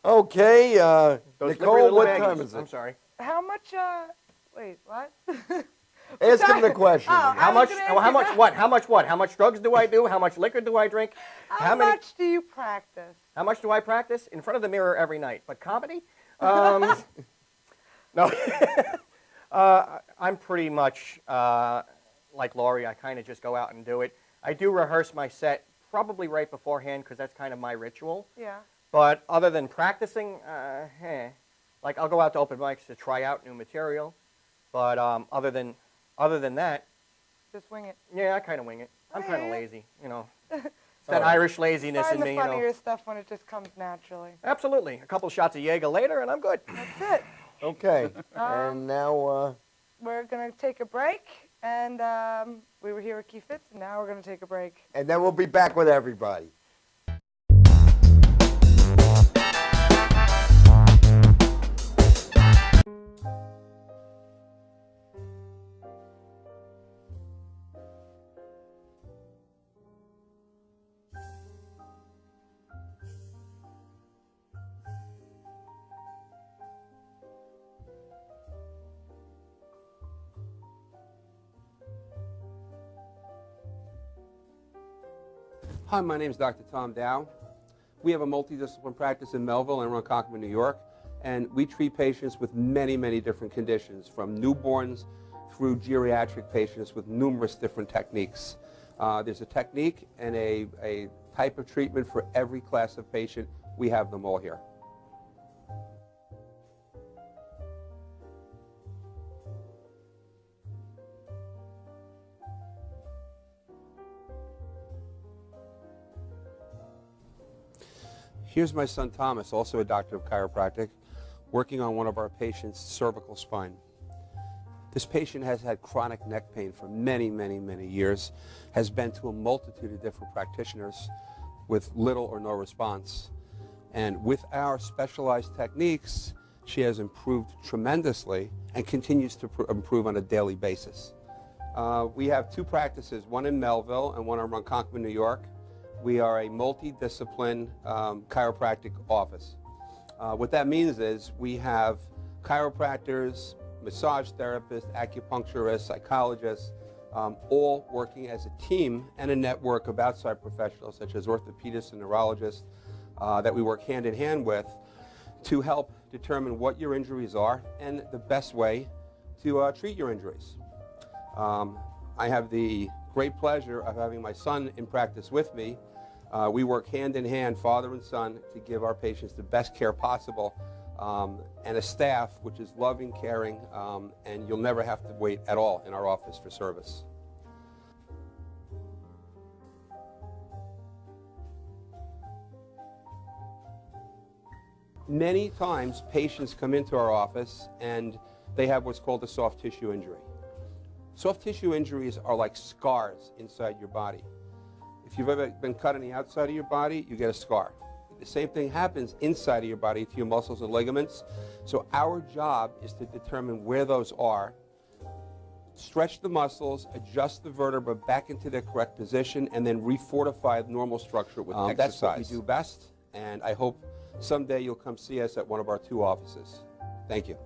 Speaker 5: Okay,
Speaker 8: Those slippery
Speaker 5: Nicole,
Speaker 8: little
Speaker 5: what
Speaker 8: baggies.
Speaker 5: time is it?
Speaker 8: I'm sorry.
Speaker 3: How much, wait, what?
Speaker 5: Ask him the question.
Speaker 3: Oh,
Speaker 8: How
Speaker 3: I
Speaker 8: much?
Speaker 3: was gonna
Speaker 8: How much?
Speaker 3: ask you
Speaker 8: What? How much? What? How much drugs do I do? How much liquor do I drink?
Speaker 3: How
Speaker 8: many?
Speaker 3: much do you practice?
Speaker 8: How much do I practice? In front of the mirror every night. But comedy? No. I'm pretty much like Laurie. I kind of just go out and do it. I do rehearse my set probably right beforehand because that's kind of my ritual.
Speaker 3: Yeah.
Speaker 8: But other than practicing, like I'll go out to open mics to try out new material. But other than that,
Speaker 3: Just wing it.
Speaker 8: yeah, I kind of wing it. I'm kind of
Speaker 3: yeah.
Speaker 8: lazy, It's that Irish laziness
Speaker 3: Find
Speaker 8: in
Speaker 3: the
Speaker 8: me,
Speaker 3: funnier stuff when it just comes naturally.
Speaker 8: Absolutely. A couple shots of Jaeger later, and I'm good.
Speaker 3: That's it.
Speaker 5: Okay, and now,
Speaker 3: We're going to take a break, and we were here with Fitz, and now we're going to take a break.
Speaker 5: and then we'll be back with everybody.
Speaker 11: Hi, my name is Dr. Tom Dow. We have a multidisciplinary practice in Melville and Ronkonkoma, New York, and we treat patients with many, many different conditions, from newborns through geriatric patients with numerous different techniques. There's a technique and a type of treatment for every class of patient. We have them all here. Here's my son Thomas, also a doctor of chiropractic, working on one of our patients' cervical spine. This patient has had chronic neck pain for many, many, many years, has been to a multitude of different practitioners with little or no response. And with our specialized techniques, she has improved tremendously and continues to improve on a daily basis. We have two practices, one in Melville and one in Ronkonkoma, New York. We are a multidiscipline chiropractic office. What that means is we have chiropractors, massage therapists, acupuncturists, psychologists, all working as a team and a network of outside professionals such as orthopedists and neurologists that we work hand in hand with to help determine what your injuries are and the best way to treat your injuries. I have the great pleasure of having my son in practice with me. We work hand in hand, father and son, to give our patients the best care possible, and a staff which is loving, caring, and you'll never have to wait at all in our office for service. Many times patients come into our office and they have what's called a soft tissue injury. Soft tissue injuries are like scars inside your body. If you've ever been cut on the outside of your body, you get a scar. The same thing happens inside of your body to your muscles and ligaments. So our job is to determine where those are, stretch the muscles, adjust the vertebra back into their correct position, and then refortify the normal structure with exercise. That's what we do best, and I hope someday you'll come see us at one of our two offices. Thank you.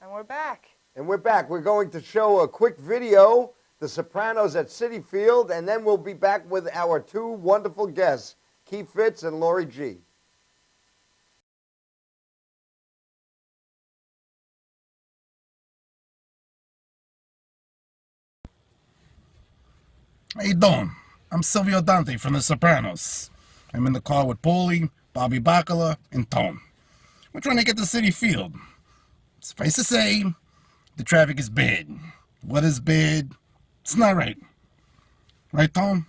Speaker 3: We're back.
Speaker 5: And we're back. We're going to show a quick video, The Sopranos at Citi Field, and then we'll be back with our two wonderful guests, Fitz and Lori G.
Speaker 12: How you doing? I'm Silvio Dante from The Sopranos. I'm in the car with Paulie, Bobby Bacala, and Tom. We're trying to get to Citi Field. Suffice to say, the traffic is bad. The weather's bad. It's not right. Right, Tom?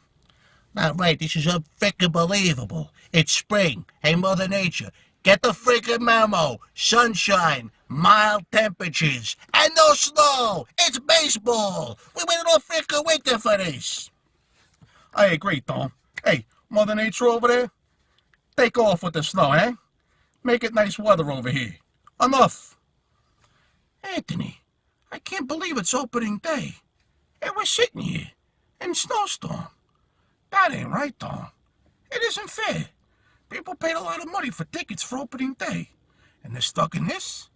Speaker 13: Not right. This is freaking believable. It's spring. Hey, Mother Nature, get the freaking memo. Sunshine, mild temperatures, and no snow. It's baseball. We waited all freaking winter for this.
Speaker 12: I agree, Tom. Hey, Mother Nature over there, take off with the snow, eh? Make it nice weather over here. Enough.
Speaker 13: Anthony, I can't believe it's opening day. And we're sitting here in snowstorm. That ain't right, Tom. It isn't fair. People paid a lot of money for tickets for opening day. And they're stuck in this?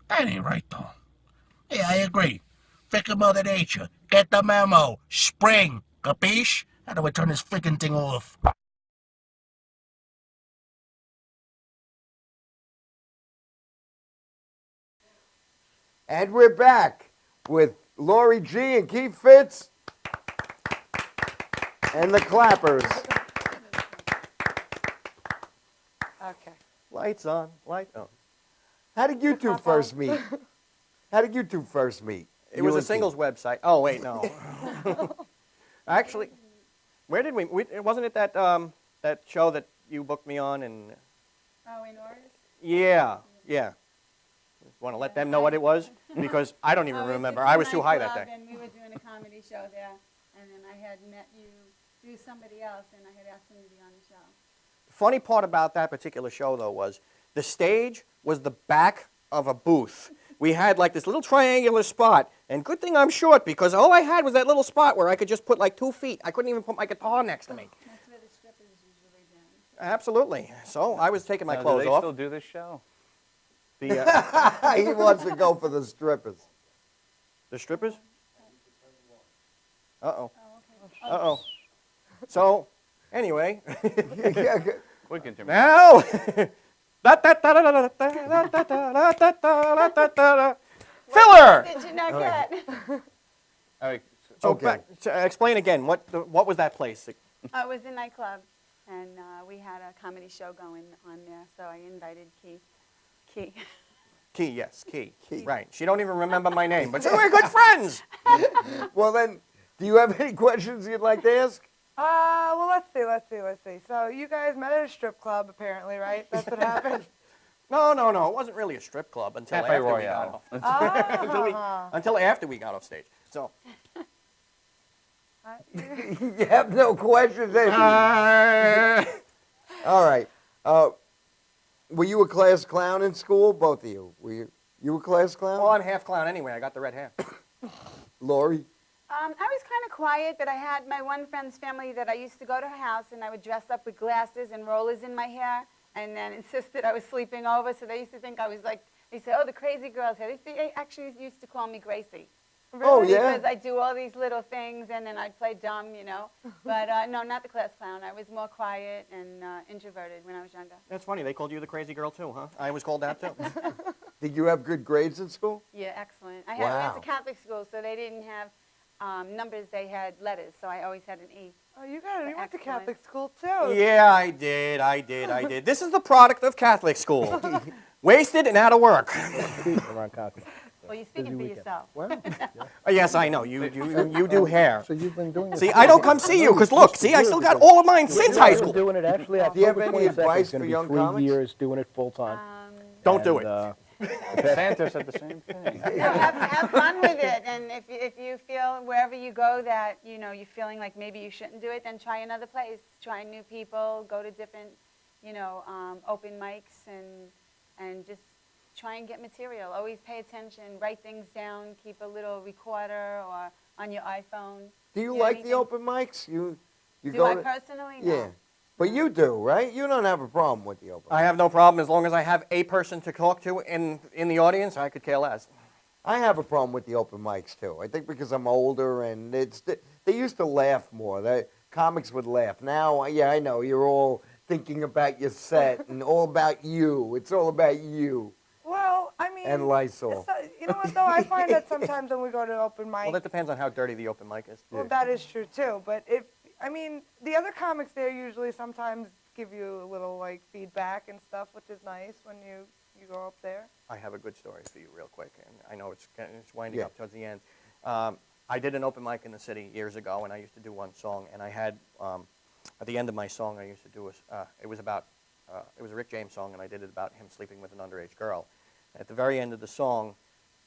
Speaker 13: That ain't right, Tom. Yeah, I agree. Frickin' Mother Nature, get the memo. Spring, capiche? How do I turn this frickin' thing off?
Speaker 5: And we're back with Lori G and Fitz and the clappers.
Speaker 3: Okay.
Speaker 8: Lights on, light on.
Speaker 5: How did you two first meet? How did you two first meet?
Speaker 8: It was a singles website. Oh, wait, no. Actually, where did we wasn't it that that show that you booked me on and
Speaker 6: Oh, in Oris?
Speaker 8: Yeah. Want to let them know what it was? Because I don't even remember. I was too high that day.
Speaker 6: And we were doing a comedy show there, and then I had met you do somebody else, and I had asked him to be on the show.
Speaker 8: Funny part about that particular show, though, was the stage was the back of a booth. We had like this little triangular spot, and good thing I'm short because all I had was that little spot where I could just put like 2 feet. I couldn't even put my guitar next to me.
Speaker 6: That's where the strippers usually dance.
Speaker 8: Absolutely. So I was taking my
Speaker 4: Now,
Speaker 8: clothes
Speaker 4: do they
Speaker 8: off.
Speaker 4: still do this show?
Speaker 8: The,
Speaker 5: He wants to go for the strippers.
Speaker 8: the strippers? Uh-oh.
Speaker 6: Oh, okay.
Speaker 8: Uh-oh. So, anyway.
Speaker 4: Quick intermission.
Speaker 8: Now, filler.
Speaker 6: Did you not get?
Speaker 4: All right.
Speaker 8: So,
Speaker 5: Okay.
Speaker 8: explain again. What was that place?
Speaker 6: It was a nightclub, and we had a comedy show going on there, so I invited Key.
Speaker 8: Key, yes, Key. Right. She don't even remember my name, but we're good friends.
Speaker 5: Well, then, do you have any questions you'd like to ask?
Speaker 3: Well, let's see. So you guys met at a strip club, apparently, right? That's what happened.
Speaker 8: No. It wasn't really a strip club until
Speaker 4: Cafe
Speaker 8: after we
Speaker 4: Royale.
Speaker 8: got off. Until after we got off stage. So.
Speaker 5: You have no questions. All right. Were you a class clown in school? Both of you. Were you a class clown?
Speaker 8: Well, I'm half clown anyway. I got the red hair.
Speaker 5: Lori?
Speaker 6: I was kind of quiet, but I had my one friend's family that I used to go to her house, and I would dress up with glasses and rollers in my hair, and then insist that I was sleeping over. So they used to think I was like, they said, oh, the crazy girl's here. They actually used to call me Gracie.
Speaker 5: Oh, yeah?
Speaker 6: Because I do all these little things, and then I'd play dumb, But no, not the class clown. I was more quiet and introverted when I was younger.
Speaker 8: That's funny. They called you the crazy girl, too, huh? I was called that, too.
Speaker 5: Did you have good grades in school?
Speaker 6: Yeah, excellent. I
Speaker 5: Wow.
Speaker 6: went to Catholic school, so they didn't have numbers. They had letters, so I always had an E.
Speaker 3: Oh, you went to
Speaker 6: Excellent.
Speaker 3: Catholic school, too.
Speaker 8: Yeah, I did. This is the product of Catholic school. Wasted and out of work.
Speaker 6: Well, you're speaking for yourself.
Speaker 8: Yes, I know. You do hair.
Speaker 14: So you've been doing this.
Speaker 8: See, I don't come see you because look, see, I still got all of mine since high school.
Speaker 14: Doing it actually.
Speaker 5: Do you have
Speaker 14: October
Speaker 5: any
Speaker 14: 22nd
Speaker 5: advice
Speaker 14: is gonna
Speaker 5: for
Speaker 14: be
Speaker 5: young
Speaker 14: 3
Speaker 5: comics?
Speaker 14: years doing it full time.
Speaker 8: Don't do it.
Speaker 4: Santa said the same thing.
Speaker 6: No, have fun with it, and if you feel wherever you go that you're feeling like maybe you shouldn't do it, then try another place, try new people, go to different open mics, and just try and get material. Always pay attention, write things down, keep a little recorder or on your iPhone.
Speaker 5: Do you
Speaker 6: Yeah,
Speaker 5: like
Speaker 6: anything?
Speaker 5: the open mics? You
Speaker 6: Do
Speaker 5: go
Speaker 6: I
Speaker 5: to-
Speaker 6: personally? No.
Speaker 5: Yeah. But you do, right? You don't have a problem with the open.
Speaker 8: I have no problem as long as I have a person to talk to in the audience. I could care less.
Speaker 5: I have a problem with the open mics too. I think because I'm older and they used to laugh more. Comics would laugh. Now, yeah, I know you're all thinking about your set and all about you. It's all about you
Speaker 3: Well, I mean,
Speaker 5: and Lysol.
Speaker 3: you know what though? I find that sometimes when we go to open mic,
Speaker 8: Well, that depends on how dirty the open mic is.
Speaker 3: well, that is true too. But the other comics there usually sometimes give you a little like feedback and stuff, which is nice when you go up there.
Speaker 8: I have a good story for you real quick, and I know it's winding
Speaker 5: Yeah.
Speaker 8: up towards the end. I did an open mic in the city years ago, and I used to do one song, and I had, at the end of my song, I used to do it was a Rick James song, and I did it about him sleeping with an underage girl. At the very end of the song,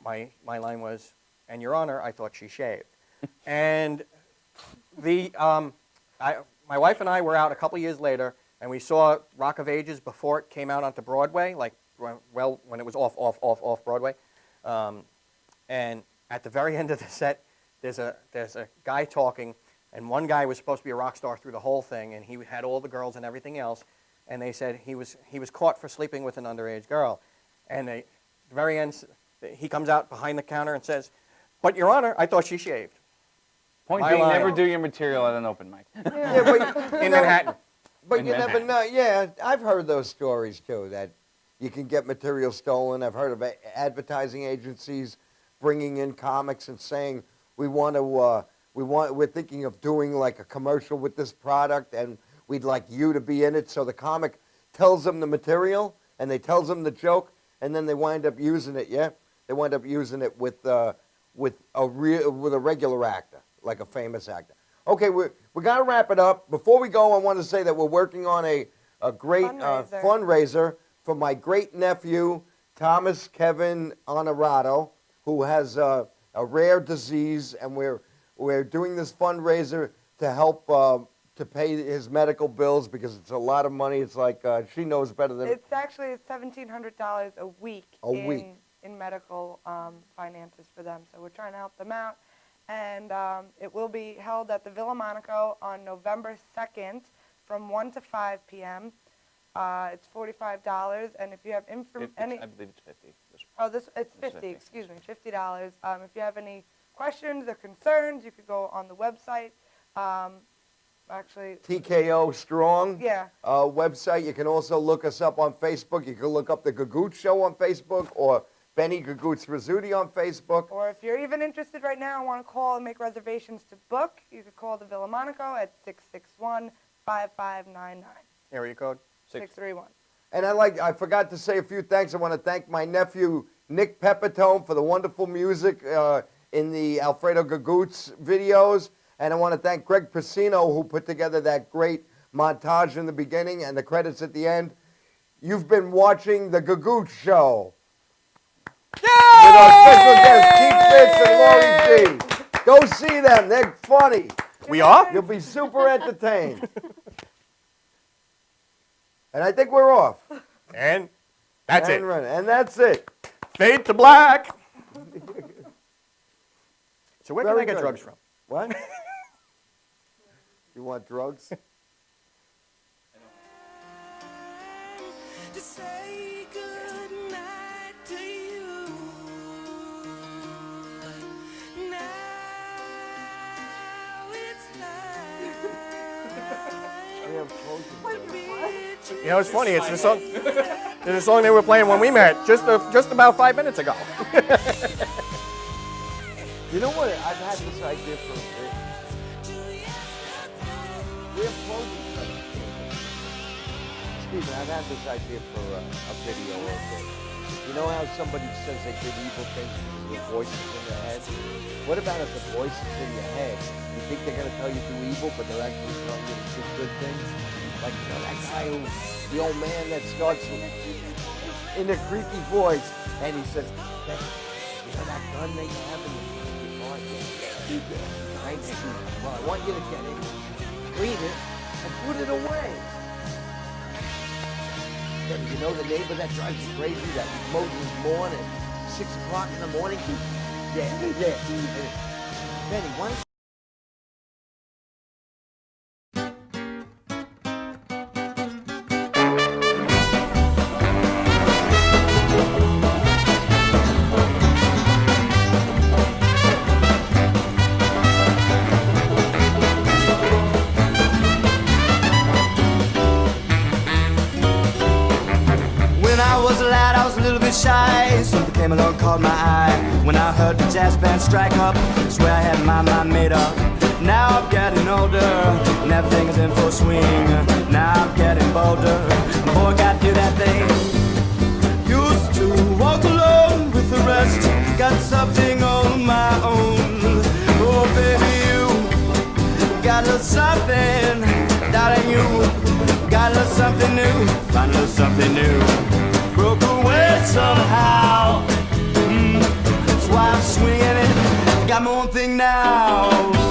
Speaker 8: my line was, "And Your Honor, I thought she shaved." And my wife and I were out a couple years later, and we saw Rock of Ages before it came out onto Broadway, like, well, when it was off Broadway. And at the very end of the set, there's a guy talking, and one guy was supposed to be a rock star through the whole thing, and he had all the girls and everything else, and they said he was caught for sleeping with an underage girl. And at the very end, he comes out behind the counter and says, "But Your Honor, I thought she shaved."
Speaker 4: Point
Speaker 8: My
Speaker 4: being,
Speaker 8: line.
Speaker 4: never do your material at an open mic.
Speaker 5: Yeah, but,
Speaker 8: In Manhattan.
Speaker 5: But
Speaker 4: In
Speaker 5: you never
Speaker 4: Manhattan.
Speaker 5: know. Yeah, I've heard those stories too, that you can get material stolen. I've heard of advertising agencies bringing in comics and saying, we're thinking of doing like a commercial with this product and we'd like you to be in it. So the comic tells them the material and they tells them the joke and then they wind up using it, yeah? They wind up using it with a regular actor, like a famous actor. Okay, we got to wrap it up. Before we go, I want to say that we're working on a great fundraiser for my great-nephew, Thomas Kevin Honorato, who has a rare disease, and we're doing this fundraiser to help to pay his medical bills because it's a lot of money. It's like she knows better than.
Speaker 3: It's actually $1,700 a week. In medical finances for them. So we're trying to help them out. And it will be held at the Villa Monaco on November 2nd from 1 to 5 p.m. It's $45, and if you have any,
Speaker 4: I believe it's 50.
Speaker 3: It's 50. Excuse me, $50. If you have any questions or concerns, you could go on the website. Actually,
Speaker 5: TKO Strong.
Speaker 3: Yeah.
Speaker 5: Website. You can also look us up on Facebook. You can look up the Gagootz Show on Facebook or Benny Gagootz Rizzuti on Facebook.
Speaker 3: Or if you're even interested right now and want to call and make reservations to book, you could call the Villa Monaco at 661-5599.
Speaker 8: Area code?
Speaker 3: 631.
Speaker 5: And I forgot to say a few thanks. I want to thank my nephew, Nick Pepitone, for the wonderful music in the Alfredo Gagootz videos. And I want to thank Greg Pacino, who put together that great montage in the beginning and the credits at the end. You've been watching the Gagootz Show. Yay! With our special guests, Fitz and Lori G. Go see them. They're funny.
Speaker 8: We are?
Speaker 5: You'll be super entertained. And I think we're off.
Speaker 8: And that's it.
Speaker 5: And that's it.
Speaker 8: Fade to black. So where can I get drugs from?
Speaker 5: What? You want drugs?
Speaker 15: To say good night to you. Now it's
Speaker 8: You know, it's funny. It's the song. It's the song they were playing when we met, just about 5 minutes ago.
Speaker 5: You know what? I've had this idea for a bit. We have closing credits. Stephen, I've had this idea for a video or a bit. You know how somebody says they did evil things with voices in their head? What about if the voices in your head, you think they're going to tell you to do evil, but they're actually telling you to do good things? Like, you know, that guy who, the old man that starts in a creepy voice, and he says, hey, you know that gun they have in your car? Right? Well, I want you to get it, clean it, and put it away. You know the neighbor that drives you crazy, that mows his lawn at 6 o'clock in the morning? Yeah. Benny, why don't you...
Speaker 16: Shy, something came along, caught my eye. When I heard the jazz band strike up, swear I had my mind made up. Now I'm getting older, and everything is in full swing. Now I'm getting bolder, boy, got to do that thing. Used to walk alone with the rest, got something on my own. Oh baby, you got a little something, darling, you got a little something new, find a little something new. Broke away somehow. That's why I'm swinging it. Got my own thing now.